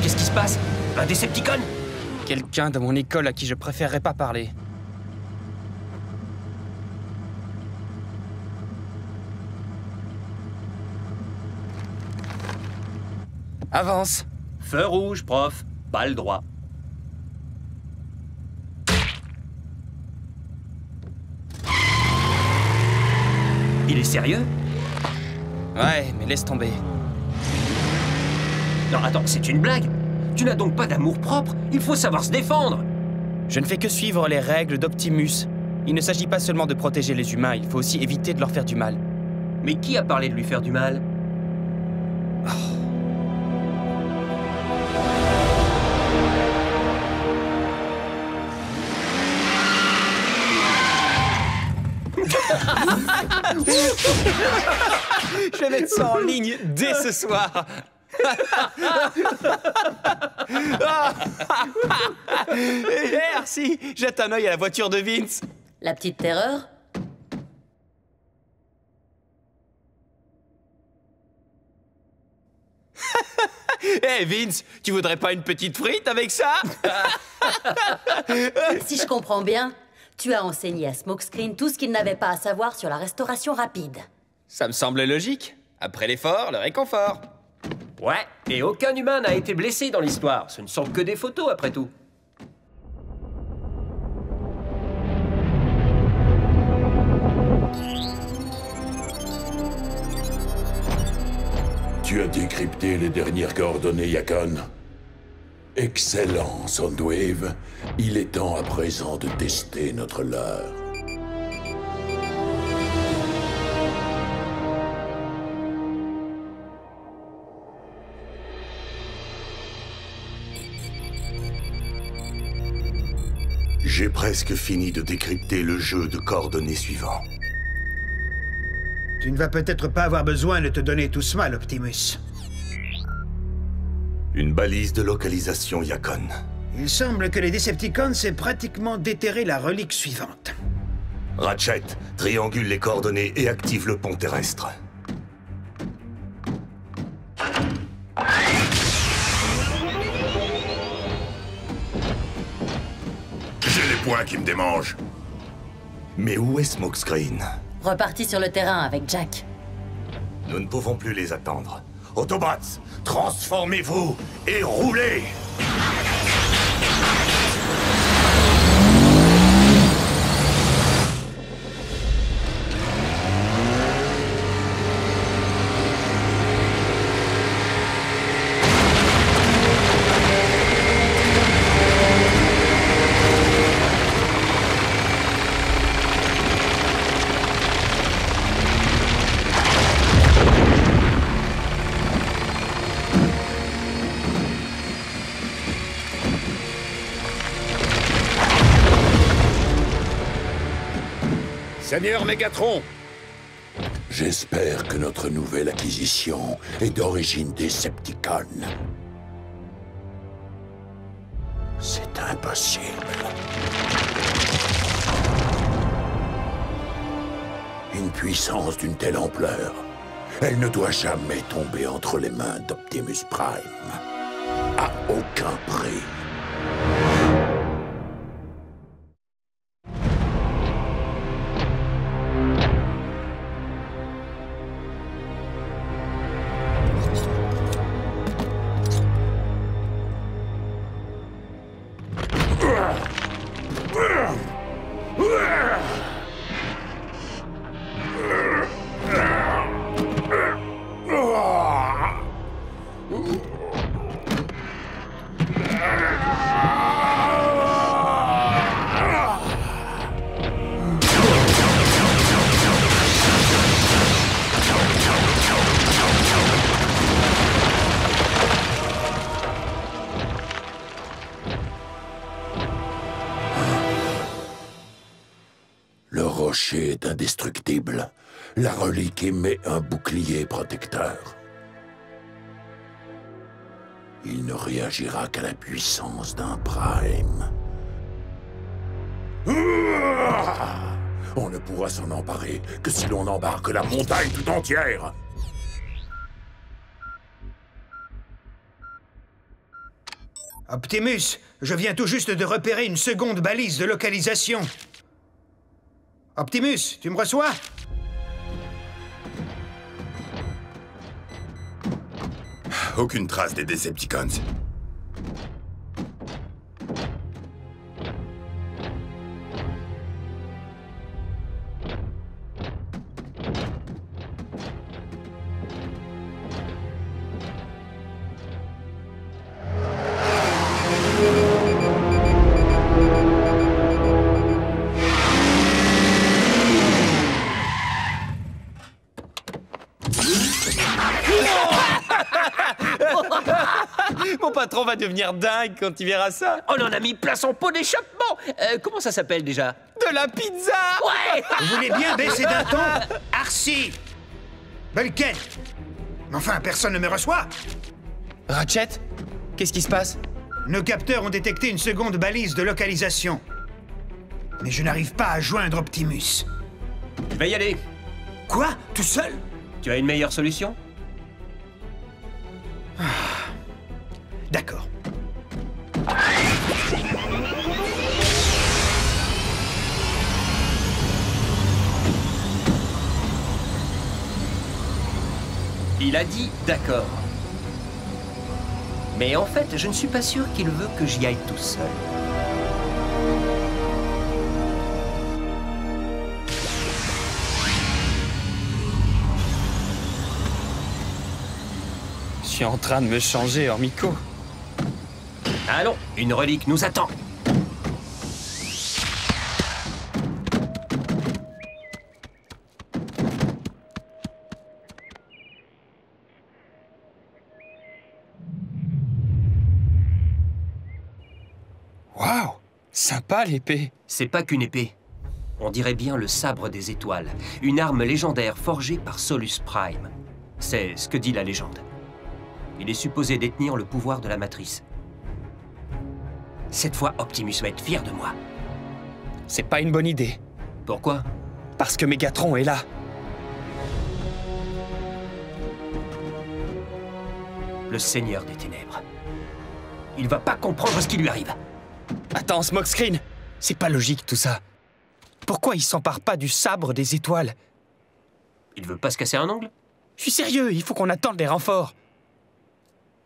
Qu'est-ce qui se passe? Un Decepticon? Quelqu'un de mon école à qui je préférerais pas parler. Avance. Feu rouge, prof. Pas le droit. Il est sérieux? Ouais, mais laisse tomber. Non, attends, c'est une blague. Tu n'as donc pas d'amour-propre. Il faut savoir se défendre. Je ne fais que suivre les règles d'Optimus. Il ne s'agit pas seulement de protéger les humains, il faut aussi éviter de leur faire du mal. Mais qui a parlé de lui faire du mal? Je vais mettre ça en ligne dès ce soir. Merci, jette un œil à la voiture de Vince. La petite terreur? Hé Vince, tu voudrais pas une petite frite avec ça? Si je comprends bien, tu as enseigné à Smokescreen tout ce qu'il n'avait pas à savoir sur la restauration rapide. Ça me semble logique. Après l'effort, le réconfort. Ouais, et aucun humain n'a été blessé dans l'histoire. Ce ne sont que des photos, après tout. Tu as décrypté les dernières coordonnées, Yakon. Excellent, Soundwave. Il est temps à présent de tester notre leurre. J'ai presque fini de décrypter le jeu de coordonnées suivant. Tu ne vas peut-être pas avoir besoin de te donner tout ce mal, Optimus. Une balise de localisation, Yakon. Il semble que les Decepticons aient pratiquement déterré la relique suivante. Ratchet, triangule les coordonnées et active le pont terrestre. J'ai les points qui me démangent. Mais où est Smokescreen? Reparti sur le terrain avec Jack. Nous ne pouvons plus les attendre. Autobots, transformez-vous et roulez! Seigneur Mégatron, J'espère que notre nouvelle acquisition est d'origine Decepticon. C'est impossible. Une puissance d'une telle ampleur, elle ne doit jamais tomber entre les mains d'Optimus Prime. À aucun prix. Le rocher est indestructible. La relique émet un bouclier protecteur. Il ne réagira qu'à la puissance d'un Prime. On ne pourra s'en emparer que si l'on embarque la montagne tout entière. Optimus, je viens tout juste de repérer une seconde balise de localisation. Optimus, tu me reçois? Aucune trace des Decepticons. Mon patron va devenir dingue quand il verra ça. On en a mis plein son pot d'échappement. Comment ça s'appelle déjà? De la pizza. Ouais. Vous voulez bien baisser d'un ton? Arcee! Bulkhead! Enfin, personne ne me reçoit. Ratchet? Qu'est-ce qui se passe? Nos capteurs ont détecté une seconde balise de localisation. Mais je n'arrive pas à joindre Optimus. Je vais y aller. Quoi? Tout seul? Tu as une meilleure solution? D'accord. Il a dit d'accord. Mais en fait, je ne suis pas sûr qu'il veut que j'y aille tout seul. Je suis en train de me changer, Ormico. Allons, une relique nous attend. Waouh, sympa l'épée. C'est pas qu'une épée. On dirait bien le sabre des étoiles, une arme légendaire forgée par Solus Prime. C'est ce que dit la légende. Il est supposé détenir le pouvoir de la Matrice. Cette fois, Optimus va être fier de moi. C'est pas une bonne idée. Pourquoi? Parce que Megatron est là. Le Seigneur des Ténèbres. Il va pas comprendre ce qui lui arrive. Attends, Smokescreen, c'est pas logique tout ça. Pourquoi il s'empare pas du sabre des étoiles? Il veut pas se casser un ongle? Je suis sérieux, il faut qu'on attende les renforts.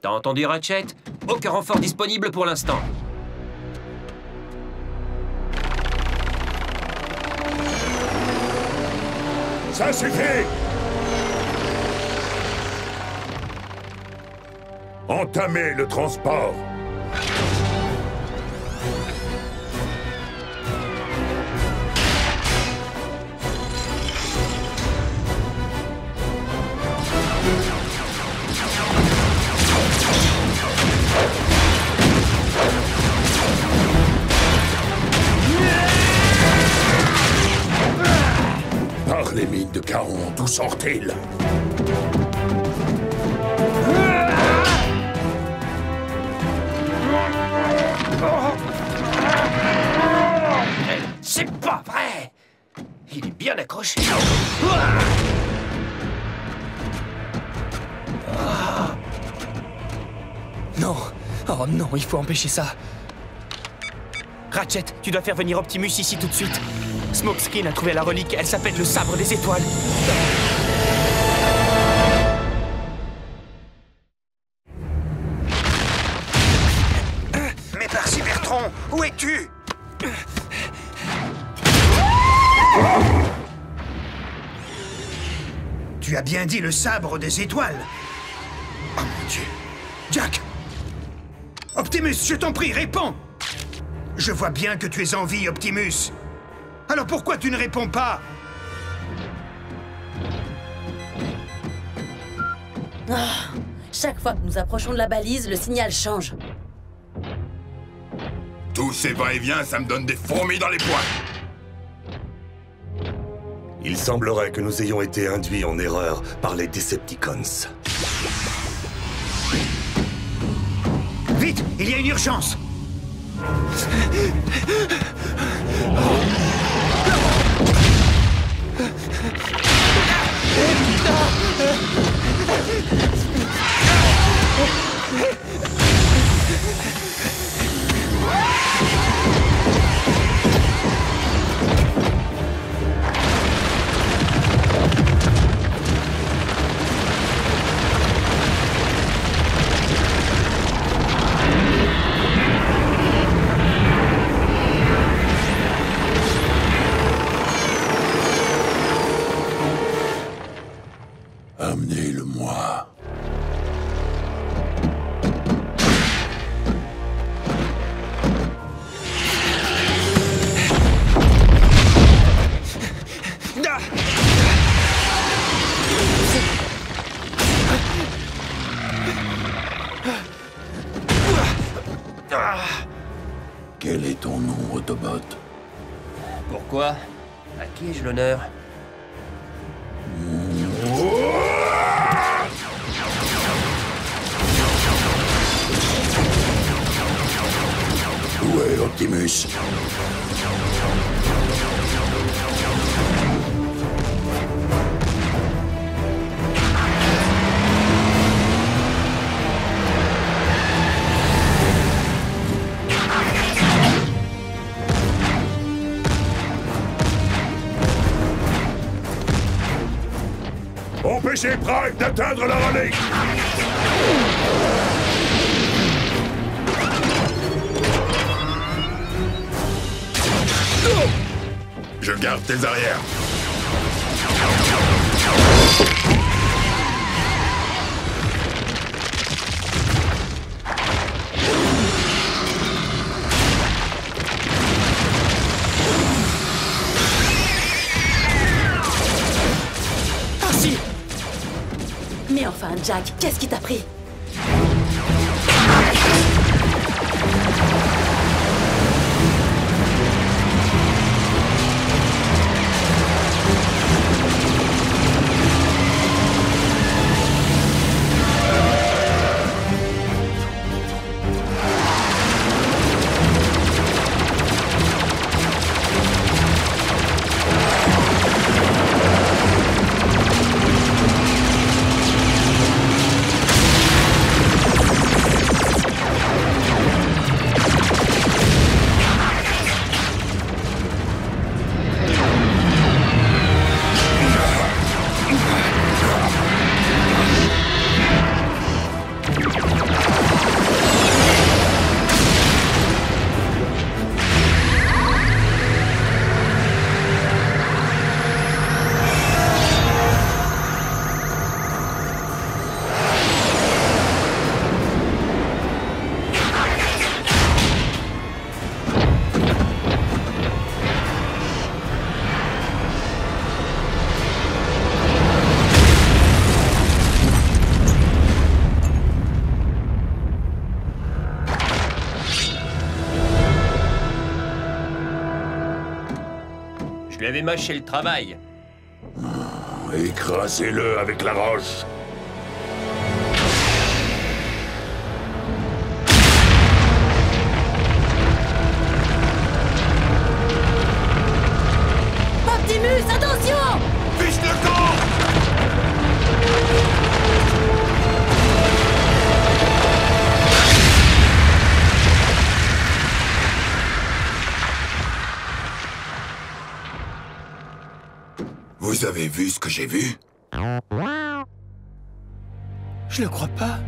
T'as entendu, Ratchet? Aucun renfort disponible pour l'instant. Ça suffit! Entamez le transport. Par les mines de Charon, d'où sort-il? C'est pas vrai! Il est bien accroché. Non! Oh non, il faut empêcher ça. Ratchet, tu dois faire venir Optimus ici tout de suite. Smokescreen a trouvé la relique, elle s'appelle le sabre des étoiles. Mais par-ci, Bertrand, où es-tu? Tu as bien dit le sabre des étoiles. Oh mon Dieu. Jack! Optimus, je t'en prie, réponds! Je vois bien que tu es en vie, Optimus. Alors pourquoi tu ne réponds pas? Chaque fois que nous approchons de la balise, le signal change. Tous ces va-et-vient, ça me donne des fourmis dans les poings. Il semblerait que nous ayons été induits en erreur par les Decepticons. Vite, il y a une urgence. Amenez-le-moi. Quel est ton nom, Autobot? Pourquoi? À qui ai-je l'honneur? Où est Optimus? Empêchez Prime d'atteindre la relique! Je garde tes arrières. Mais enfin, Jack, qu'est-ce qui t'a pris? Je lui avais mâché le travail. Écrasez-le avec la roche. Optimus, attention! Fiche le camp! Vous avez vu ce que j'ai vu? Je le crois pas.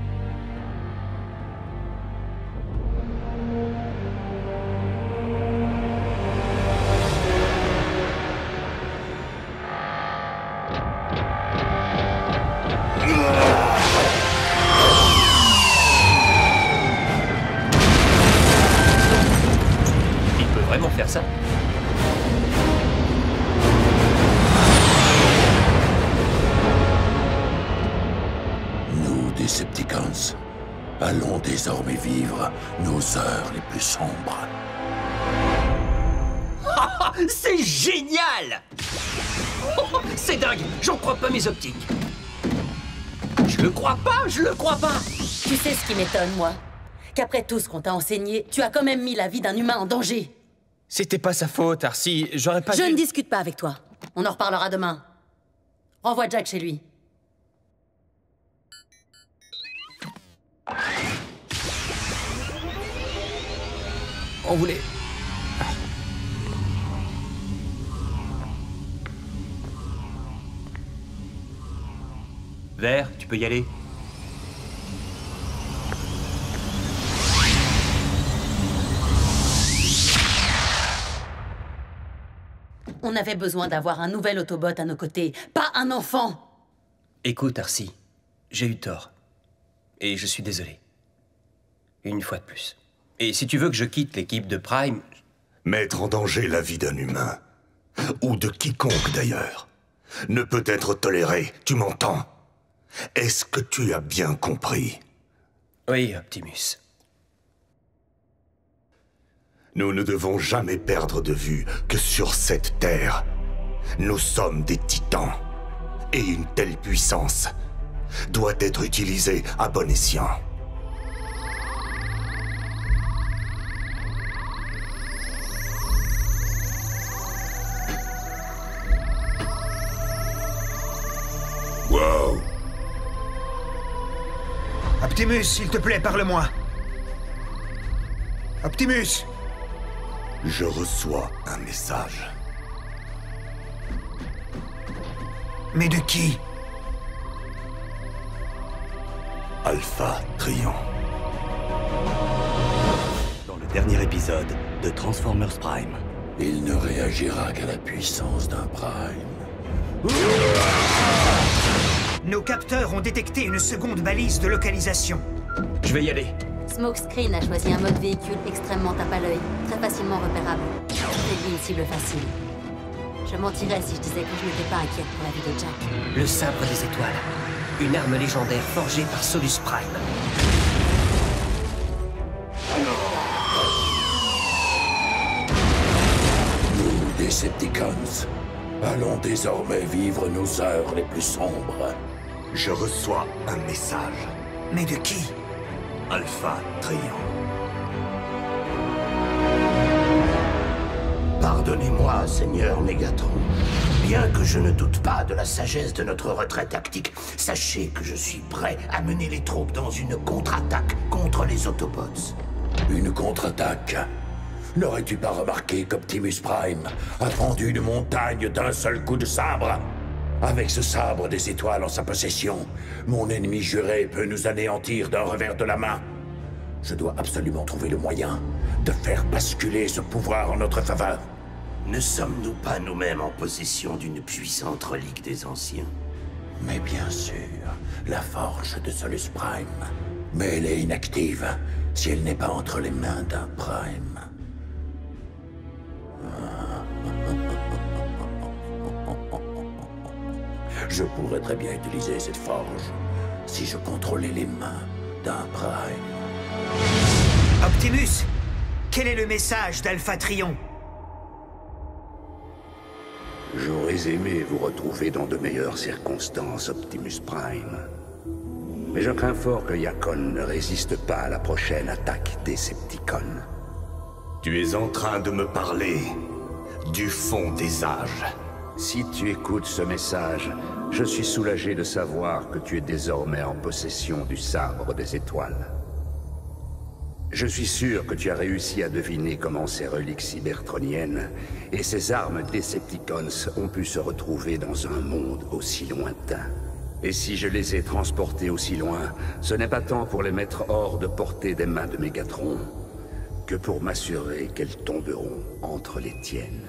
Il peut vraiment faire ça? Nous, Decepticons, allons désormais vivre nos heures les plus sombres. C'est génial! C'est dingue! J'en crois pas mes optiques. Je le crois pas, je le crois pas! Tu sais ce qui m'étonne, moi? Qu'après tout ce qu'on t'a enseigné, tu as quand même mis la vie d'un humain en danger. C'était pas sa faute, Arcee. J'aurais pas Je dû... ne discute pas avec toi. On en reparlera demain. Renvoie Jack chez lui. On voulait... Vert, tu peux y aller. On avait besoin d'avoir un nouvel Autobot à nos côtés, pas un enfant! Écoute, Arcee, j'ai eu tort. Et je suis désolé. Une fois de plus. Et si tu veux que je quitte l'équipe de Prime... Mettre en danger la vie d'un humain, ou de quiconque d'ailleurs, ne peut être toléré, tu m'entends? Est-ce que tu as bien compris? Oui, Optimus. Nous ne devons jamais perdre de vue que sur cette terre, nous sommes des titans. Et une telle puissance doit être utilisée à bon escient. Wow! Optimus, s'il te plaît, parle-moi. Optimus! Je reçois un message. Mais de qui? Alpha Trion. Dans le dernier épisode de Transformers Prime. Il ne réagira qu'à la puissance d'un Prime. Nos capteurs ont détecté une seconde balise de localisation. Je vais y aller. Smokescreen a choisi un mode véhicule extrêmement tape à l'œil, très facilement repérable. C'est lui une cible facile. Je mentirais si je disais que je n'étais pas inquiète pour la vie de Jack. Le sabre des étoiles. Une arme légendaire forgée par Solus Prime. Nous, Decepticons, allons désormais vivre nos heures les plus sombres. Je reçois un message. Mais de qui? Alpha Trion. Pardonnez-moi, Seigneur Megatron. Bien que je ne doute pas de la sagesse de notre retrait tactique, sachez que je suis prêt à mener les troupes dans une contre-attaque contre les Autobots. Une contre-attaque? N'aurais-tu pas remarqué qu'Optimus Prime a fendu une montagne d'un seul coup de sabre? Avec ce sabre des étoiles en sa possession, mon ennemi juré peut nous anéantir d'un revers de la main. Je dois absolument trouver le moyen de faire basculer ce pouvoir en notre faveur. Ne sommes-nous pas nous-mêmes en possession d'une puissante relique des anciens? Mais bien sûr, la forge de Solus Prime. Mais elle est inactive si elle n'est pas entre les mains d'un Prime. Je pourrais très bien utiliser cette forge si je contrôlais les mains d'un Prime. Optimus, quel est le message d'Alpha Trion? J'aurais aimé vous retrouver dans de meilleures circonstances, Optimus Prime. Mais je crains fort que Yakon ne résiste pas à la prochaine attaque Decepticon. Tu es en train de me parler du fond des âges. Si tu écoutes ce message, je suis soulagé de savoir que tu es désormais en possession du sabre des étoiles. Je suis sûr que tu as réussi à deviner comment ces reliques cybertroniennes et ces armes Decepticons ont pu se retrouver dans un monde aussi lointain. Et si je les ai transportées aussi loin, ce n'est pas tant pour les mettre hors de portée des mains de Megatron, que pour m'assurer qu'elles tomberont entre les tiennes.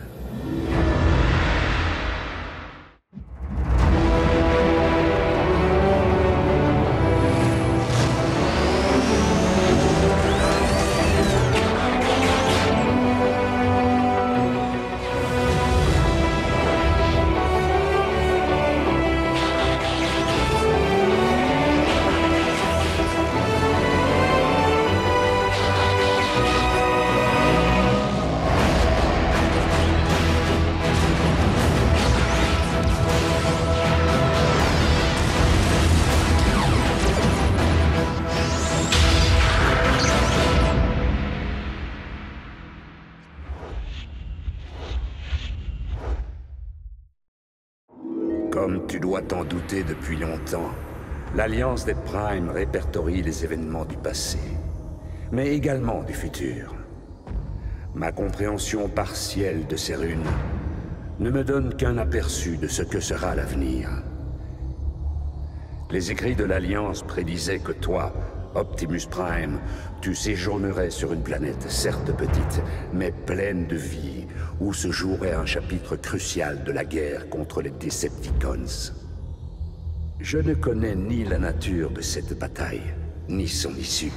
Comme tu dois t'en douter depuis longtemps, l'Alliance des Primes répertorie les événements du passé, mais également du futur. Ma compréhension partielle de ces runes ne me donne qu'un aperçu de ce que sera l'avenir. Les écrits de l'Alliance prédisaient que toi, Optimus Prime, tu séjournerais sur une planète certes petite, mais pleine de vie, où se jouerait un chapitre crucial de la guerre contre les Decepticons. Je ne connais ni la nature de cette bataille, ni son issue.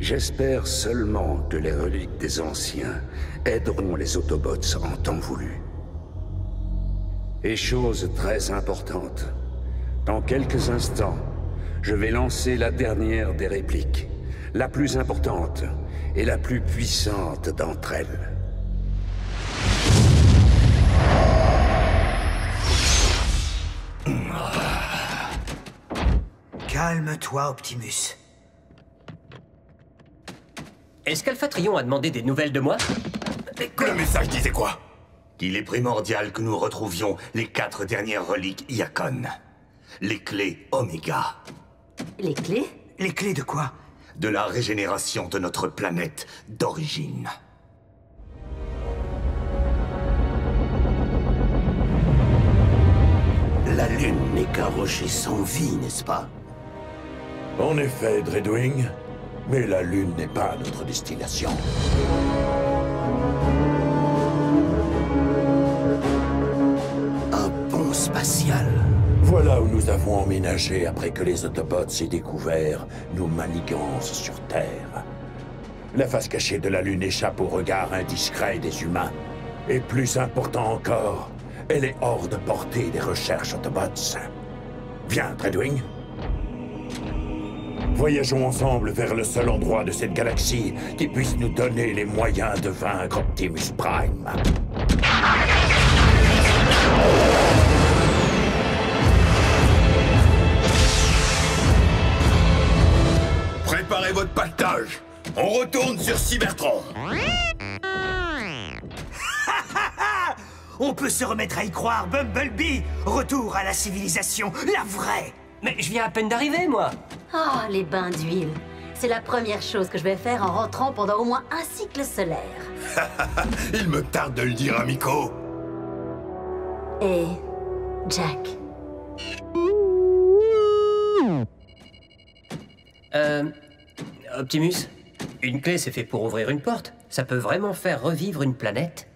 J'espère seulement que les reliques des anciens aideront les Autobots en temps voulu. Et chose très importante, dans quelques instants, je vais lancer la dernière des répliques, la plus importante et la plus puissante d'entre elles. Calme-toi, Optimus. Est-ce qu'Alpha Trion a demandé des nouvelles de moi? Le message disait quoi? Qu'il est primordial que nous retrouvions les 4 dernières reliques Yakon. Les clés Omega. Les clés? Les clés de quoi? De la régénération de notre planète d'origine. La Lune n'est qu'un rocher sans vie, n'est-ce pas? En effet, Dreadwing, mais la Lune n'est pas notre destination. Un pont spatial. Voilà où nous avons emménagé après que les Autobots aient découvert nos manigances sur Terre. La face cachée de la Lune échappe au regard indiscret des humains. Et plus important encore, elle est hors de portée des recherches Autobots. Viens, Dreadwing. Voyageons ensemble vers le seul endroit de cette galaxie qui puisse nous donner les moyens de vaincre Optimus Prime. Préparez votre pactage. On retourne sur Cybertron. On peut se remettre à y croire, Bumblebee. Retour à la civilisation, la vraie. Mais je viens à peine d'arriver, moi. Oh, les bains d'huile. C'est la première chose que je vais faire en rentrant pendant au moins un cycle solaire. Il me tarde de le dire, amico. Et Jack. Optimus, une clé c'est fait pour ouvrir une porte. Ça peut vraiment faire revivre une planète?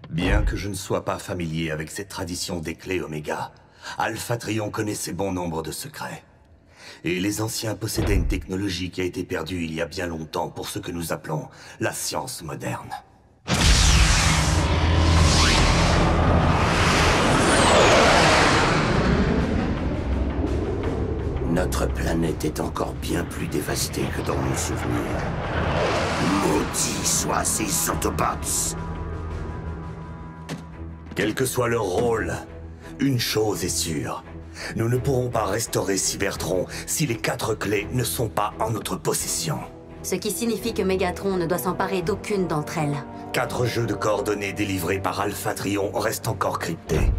Bien que je ne sois pas familier avec cette tradition des clés Omega, Alpha Trion connaissait bon nombre de secrets. Et les anciens possédaient une technologie qui a été perdue il y a bien longtemps pour ce que nous appelons la science moderne. Notre planète est encore bien plus dévastée que dans nos souvenirs. Maudits soient ces Autobots! Quel que soit leur rôle, une chose est sûre. Nous ne pourrons pas restaurer Cybertron si les 4 clés ne sont pas en notre possession. Ce qui signifie que Megatron ne doit s'emparer d'aucune d'entre elles. 4 jeux de coordonnées délivrés par Alpha Trion restent encore cryptés.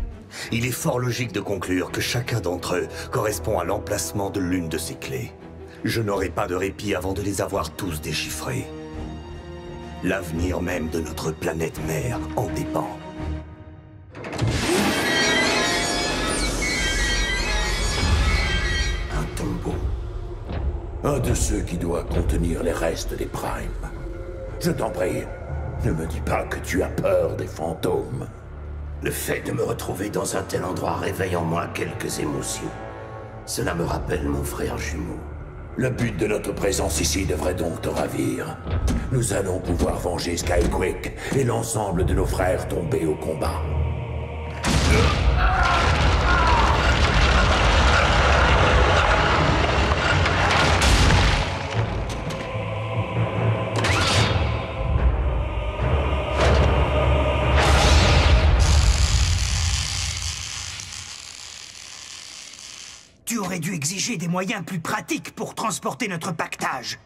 Il est fort logique de conclure que chacun d'entre eux correspond à l'emplacement de l'une de ces clés. Je n'aurai pas de répit avant de les avoir tous déchiffrés. L'avenir même de notre planète mère en dépend. Un tombeau. Un de ceux qui doit contenir les restes des Primes. Je t'en prie, ne me dis pas que tu as peur des fantômes. Le fait de me retrouver dans un tel endroit réveille en moi quelques émotions. Cela me rappelle mon frère jumeau. Le but de notre présence ici devrait donc te ravir. Nous allons pouvoir venger Skyquake et l'ensemble de nos frères tombés au combat. Tu aurais dû exiger des moyens plus pratiques pour transporter notre pactage.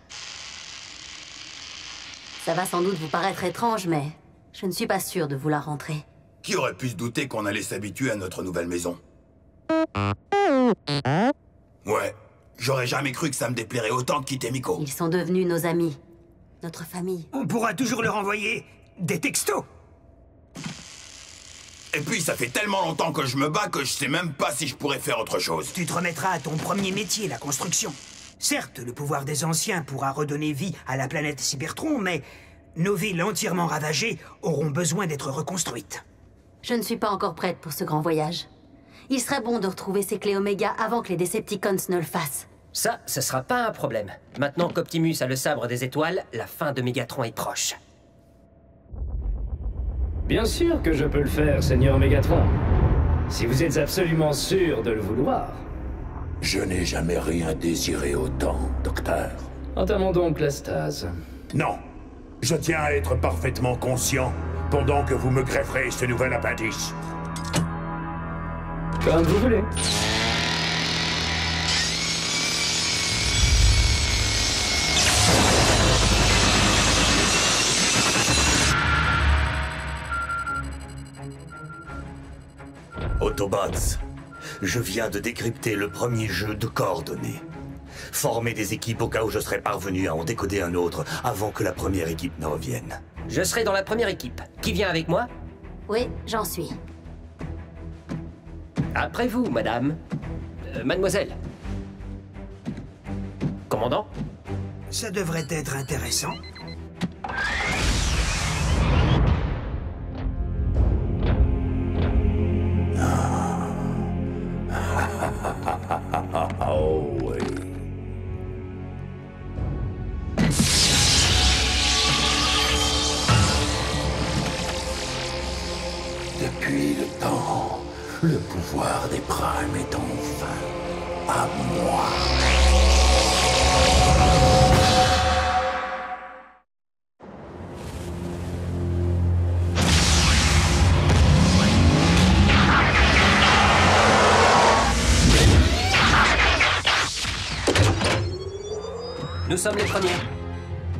Ça va sans doute vous paraître étrange, mais je ne suis pas sûre de vouloir rentrer. Qui aurait pu se douter qu'on allait s'habituer à notre nouvelle maison? Ouais, j'aurais jamais cru que ça me déplairait autant de quitter Miko. Ils sont devenus nos amis, notre famille. On pourra toujours leur envoyer des textos. Et puis, ça fait tellement longtemps que je me bats que je sais même pas si je pourrais faire autre chose. Tu te remettras à ton premier métier, la construction. Certes, le pouvoir des anciens pourra redonner vie à la planète Cybertron, mais nos villes entièrement ravagées auront besoin d'être reconstruites. Je ne suis pas encore prête pour ce grand voyage. Il serait bon de retrouver ces clés Oméga avant que les Decepticons ne le fassent. Ça, ce sera pas un problème. Maintenant qu'Optimus a le sabre des étoiles, la fin de Megatron est proche. Bien sûr que je peux le faire, Seigneur Megatron. Si vous êtes absolument sûr de le vouloir. Je n'ai jamais rien désiré autant, docteur. Entamons donc la stase. Non. Je tiens à être parfaitement conscient pendant que vous me grefferez ce nouvel appendice. Comme vous voulez. Autobots, je viens de décrypter le premier jeu de coordonnées. Formez des équipes au cas où je serais parvenu à en décoder un autre avant que la première équipe ne revienne. Je serai dans la première équipe. Qui vient avec moi? Oui, j'en suis. Après vous, madame. Mademoiselle. Commandant? Ça devrait être intéressant. Oh oui. Depuis le temps, le pouvoir des Primes est enfin à moi. Nous sommes les premiers.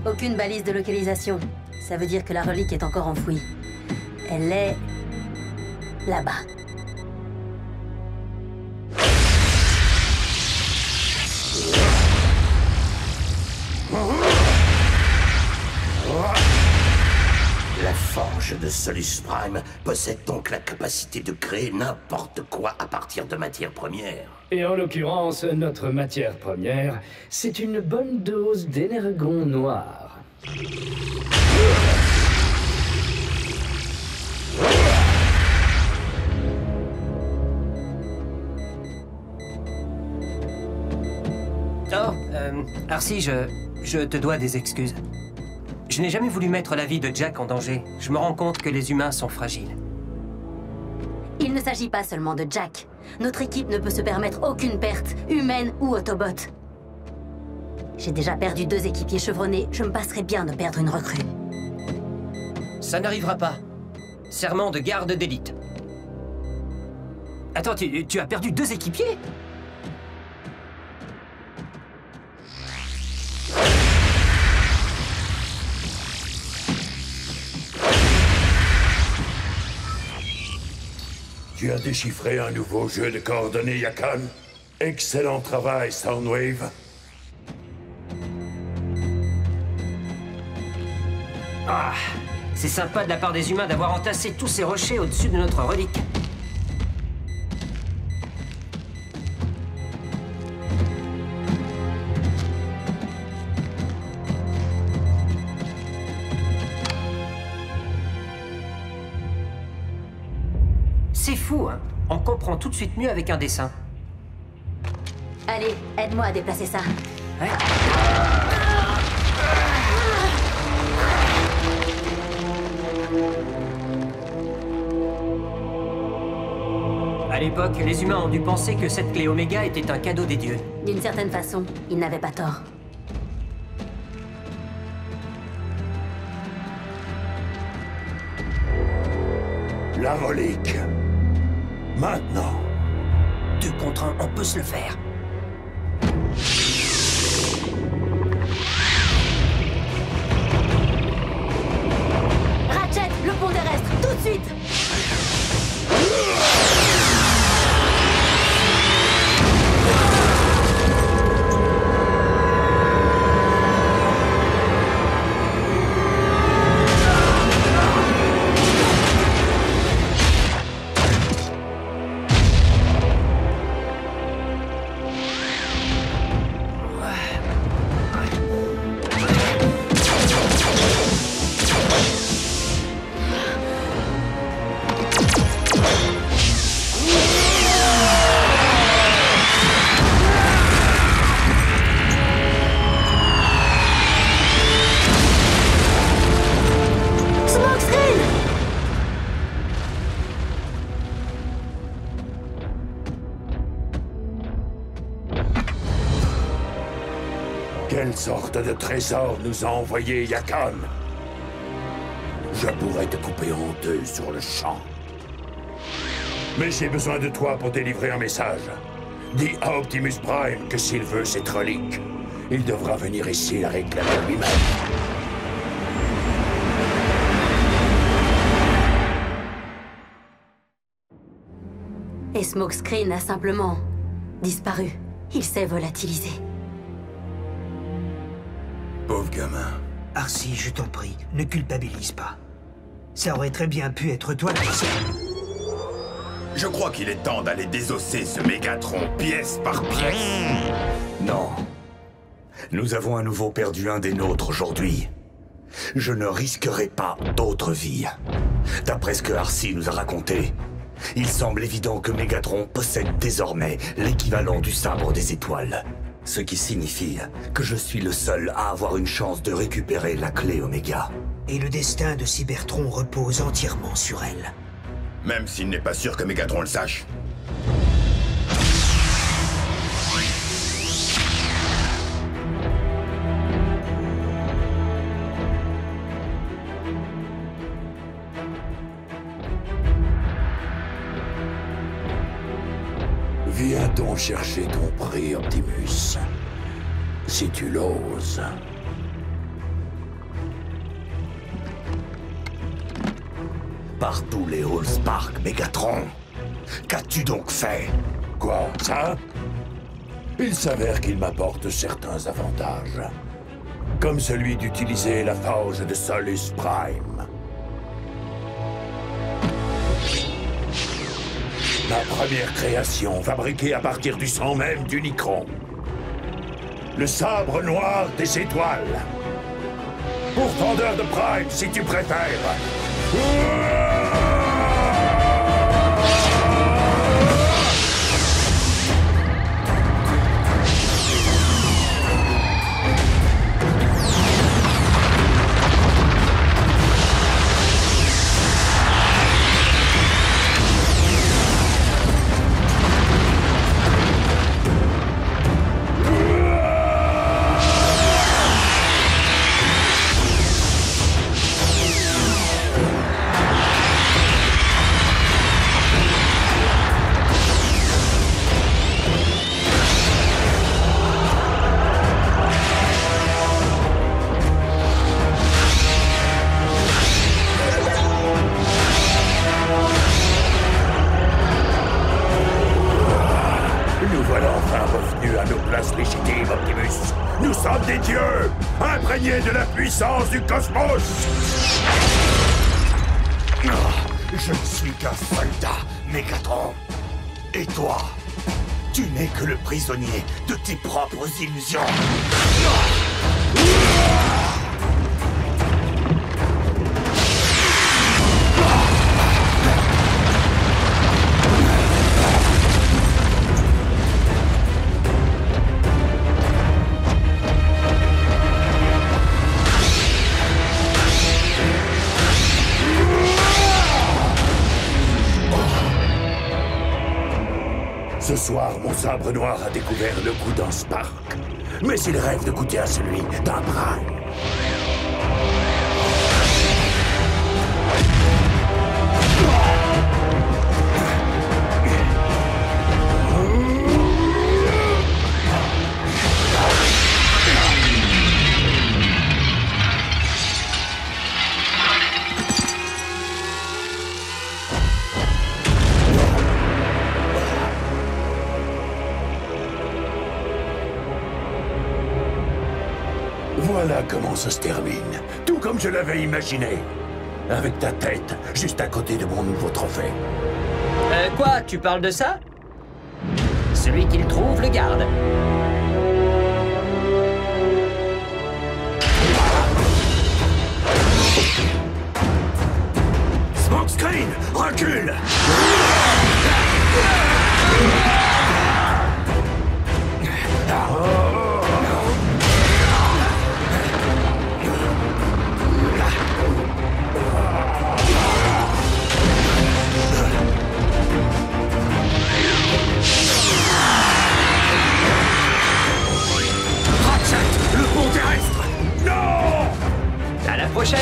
Aucune balise de localisation. Ça veut dire que la relique est encore enfouie. Elle est... là-bas. La forge de Solus Prime possède donc la capacité de créer n'importe quoi à partir de matières premières. Et en l'occurrence, notre matière première, c'est une bonne dose d'énergon noir. Oh, Arcee, je te dois des excuses. Je n'ai jamais voulu mettre la vie de Jack en danger. Je me rends compte que les humains sont fragiles. Il ne s'agit pas seulement de Jack. Notre équipe ne peut se permettre aucune perte, humaine ou Autobot. J'ai déjà perdu 2 équipiers chevronnés, je me passerais bien de perdre une recrue. Ça n'arrivera pas. Serment de garde d'élite. Attends, tu as perdu 2 équipiers? Tu as déchiffré un nouveau jeu de coordonnées, Yakan. Excellent travail, Soundwave. Ah, c'est sympa de la part des humains d'avoir entassé tous ces rochers au-dessus de notre relique. C'est fou, hein? On comprend tout de suite mieux avec un dessin. Allez, aide-moi à déplacer ça. Ouais. À l'époque, les humains ont dû penser que cette clé Oméga était un cadeau des dieux. D'une certaine façon, ils n'avaient pas tort. La relique. Maintenant. 2 contre 1, on peut se le faire. Ratchet, le pont terrestre, tout de suite! Quelle sorte de trésor nous a envoyé Yakan? Je pourrais te couper en 2 sur le champ. Mais j'ai besoin de toi pour délivrer un message. Dis à Optimus Prime que s'il veut cette relique, il devra venir ici la réclamer lui-même. Et Smokescreen a simplement disparu. Il s'est volatilisé. Pauvre gamin. Arcee, je t'en prie, ne culpabilise pas. Ça aurait très bien pu être toi, tu sais. Je crois qu'il est temps d'aller désosser ce Mégatron pièce par pièce. Non. Nous avons à nouveau perdu un des nôtres aujourd'hui. Je ne risquerai pas d'autres vies. D'après ce que Arcee nous a raconté, il semble évident que Mégatron possède désormais l'équivalent du sabre des étoiles. Ce qui signifie que je suis le seul à avoir une chance de récupérer la clé Oméga. Et le destin de Cybertron repose entièrement sur elle. Même s'il n'est pas sûr que Mégatron le sache. Viens donc chercher ton prix, Optimus. Si tu l'oses. Par tous les Allspark, Mégatron. Qu'as-tu donc fait? Quoi, ça? Il s'avère qu'il m'apporte certains avantages. Comme celui d'utiliser la forge de Solus Prime. Ma première création, fabriquée à partir du sang même d'Unicron. Le sabre noir des étoiles. Pourfendeur de Prime, si tu préfères. voilà enfin revenus à nos places légitimes, Optimus. Nous sommes des dieux, imprégnés de la puissance du cosmos. Je ne suis qu'un soldat, Megatron. Et toi, tu n'es que le prisonnier de tes propres illusions. Ce soir, mon sabre noir a découvert le goût d'un Spark. Mais il rêve de goûter à celui d'un Prime. Voilà comment ça se termine, tout comme je l'avais imaginé. Avec ta tête, juste à côté de mon nouveau trophée. Quoi? Tu parles de ça? Celui qu'il trouve le garde. Smokescreen, recule! Le pont terrestre! Non! À la prochaine!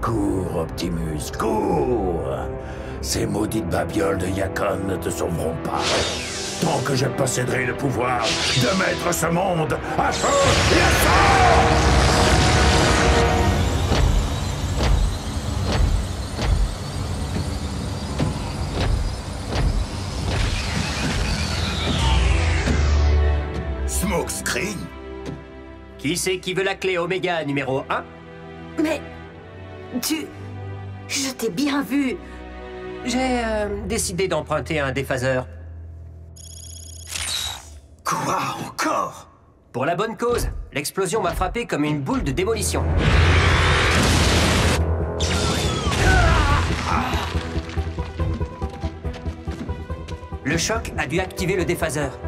Cours, Optimus, cours! Ces maudites babioles de Yakon ne te sauveront pas. Tant que je posséderai le pouvoir de mettre ce monde à feu et à sang! Smokescreen? Qui c'est qui veut la clé Oméga numéro 1? Mais... Je t'ai bien vu. J'ai décidé d'emprunter un déphaseur. Quoi encore? Pour la bonne cause. L'explosion m'a frappé comme une boule de démolition. Le choc a dû activer le déphaseur.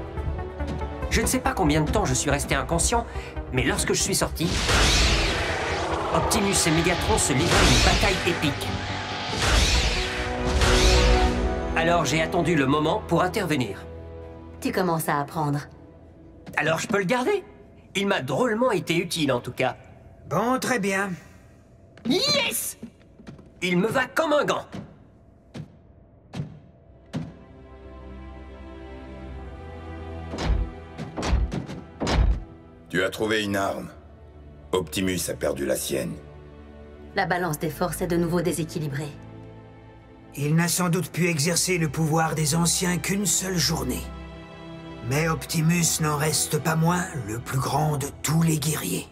Je ne sais pas combien de temps je suis resté inconscient, mais lorsque je suis sorti, Optimus et Megatron se livraient une bataille épique. Alors j'ai attendu le moment pour intervenir. Tu commences à apprendre. Alors je peux le garder. Il m'a drôlement été utile en tout cas. Bon, très bien. Yes! Il me va comme un gant. Tu as trouvé une arme. Optimus a perdu la sienne. La balance des forces est de nouveau déséquilibrée. Il n'a sans doute pu exercer le pouvoir des anciens qu'une seule journée. Mais Optimus n'en reste pas moins le plus grand de tous les guerriers.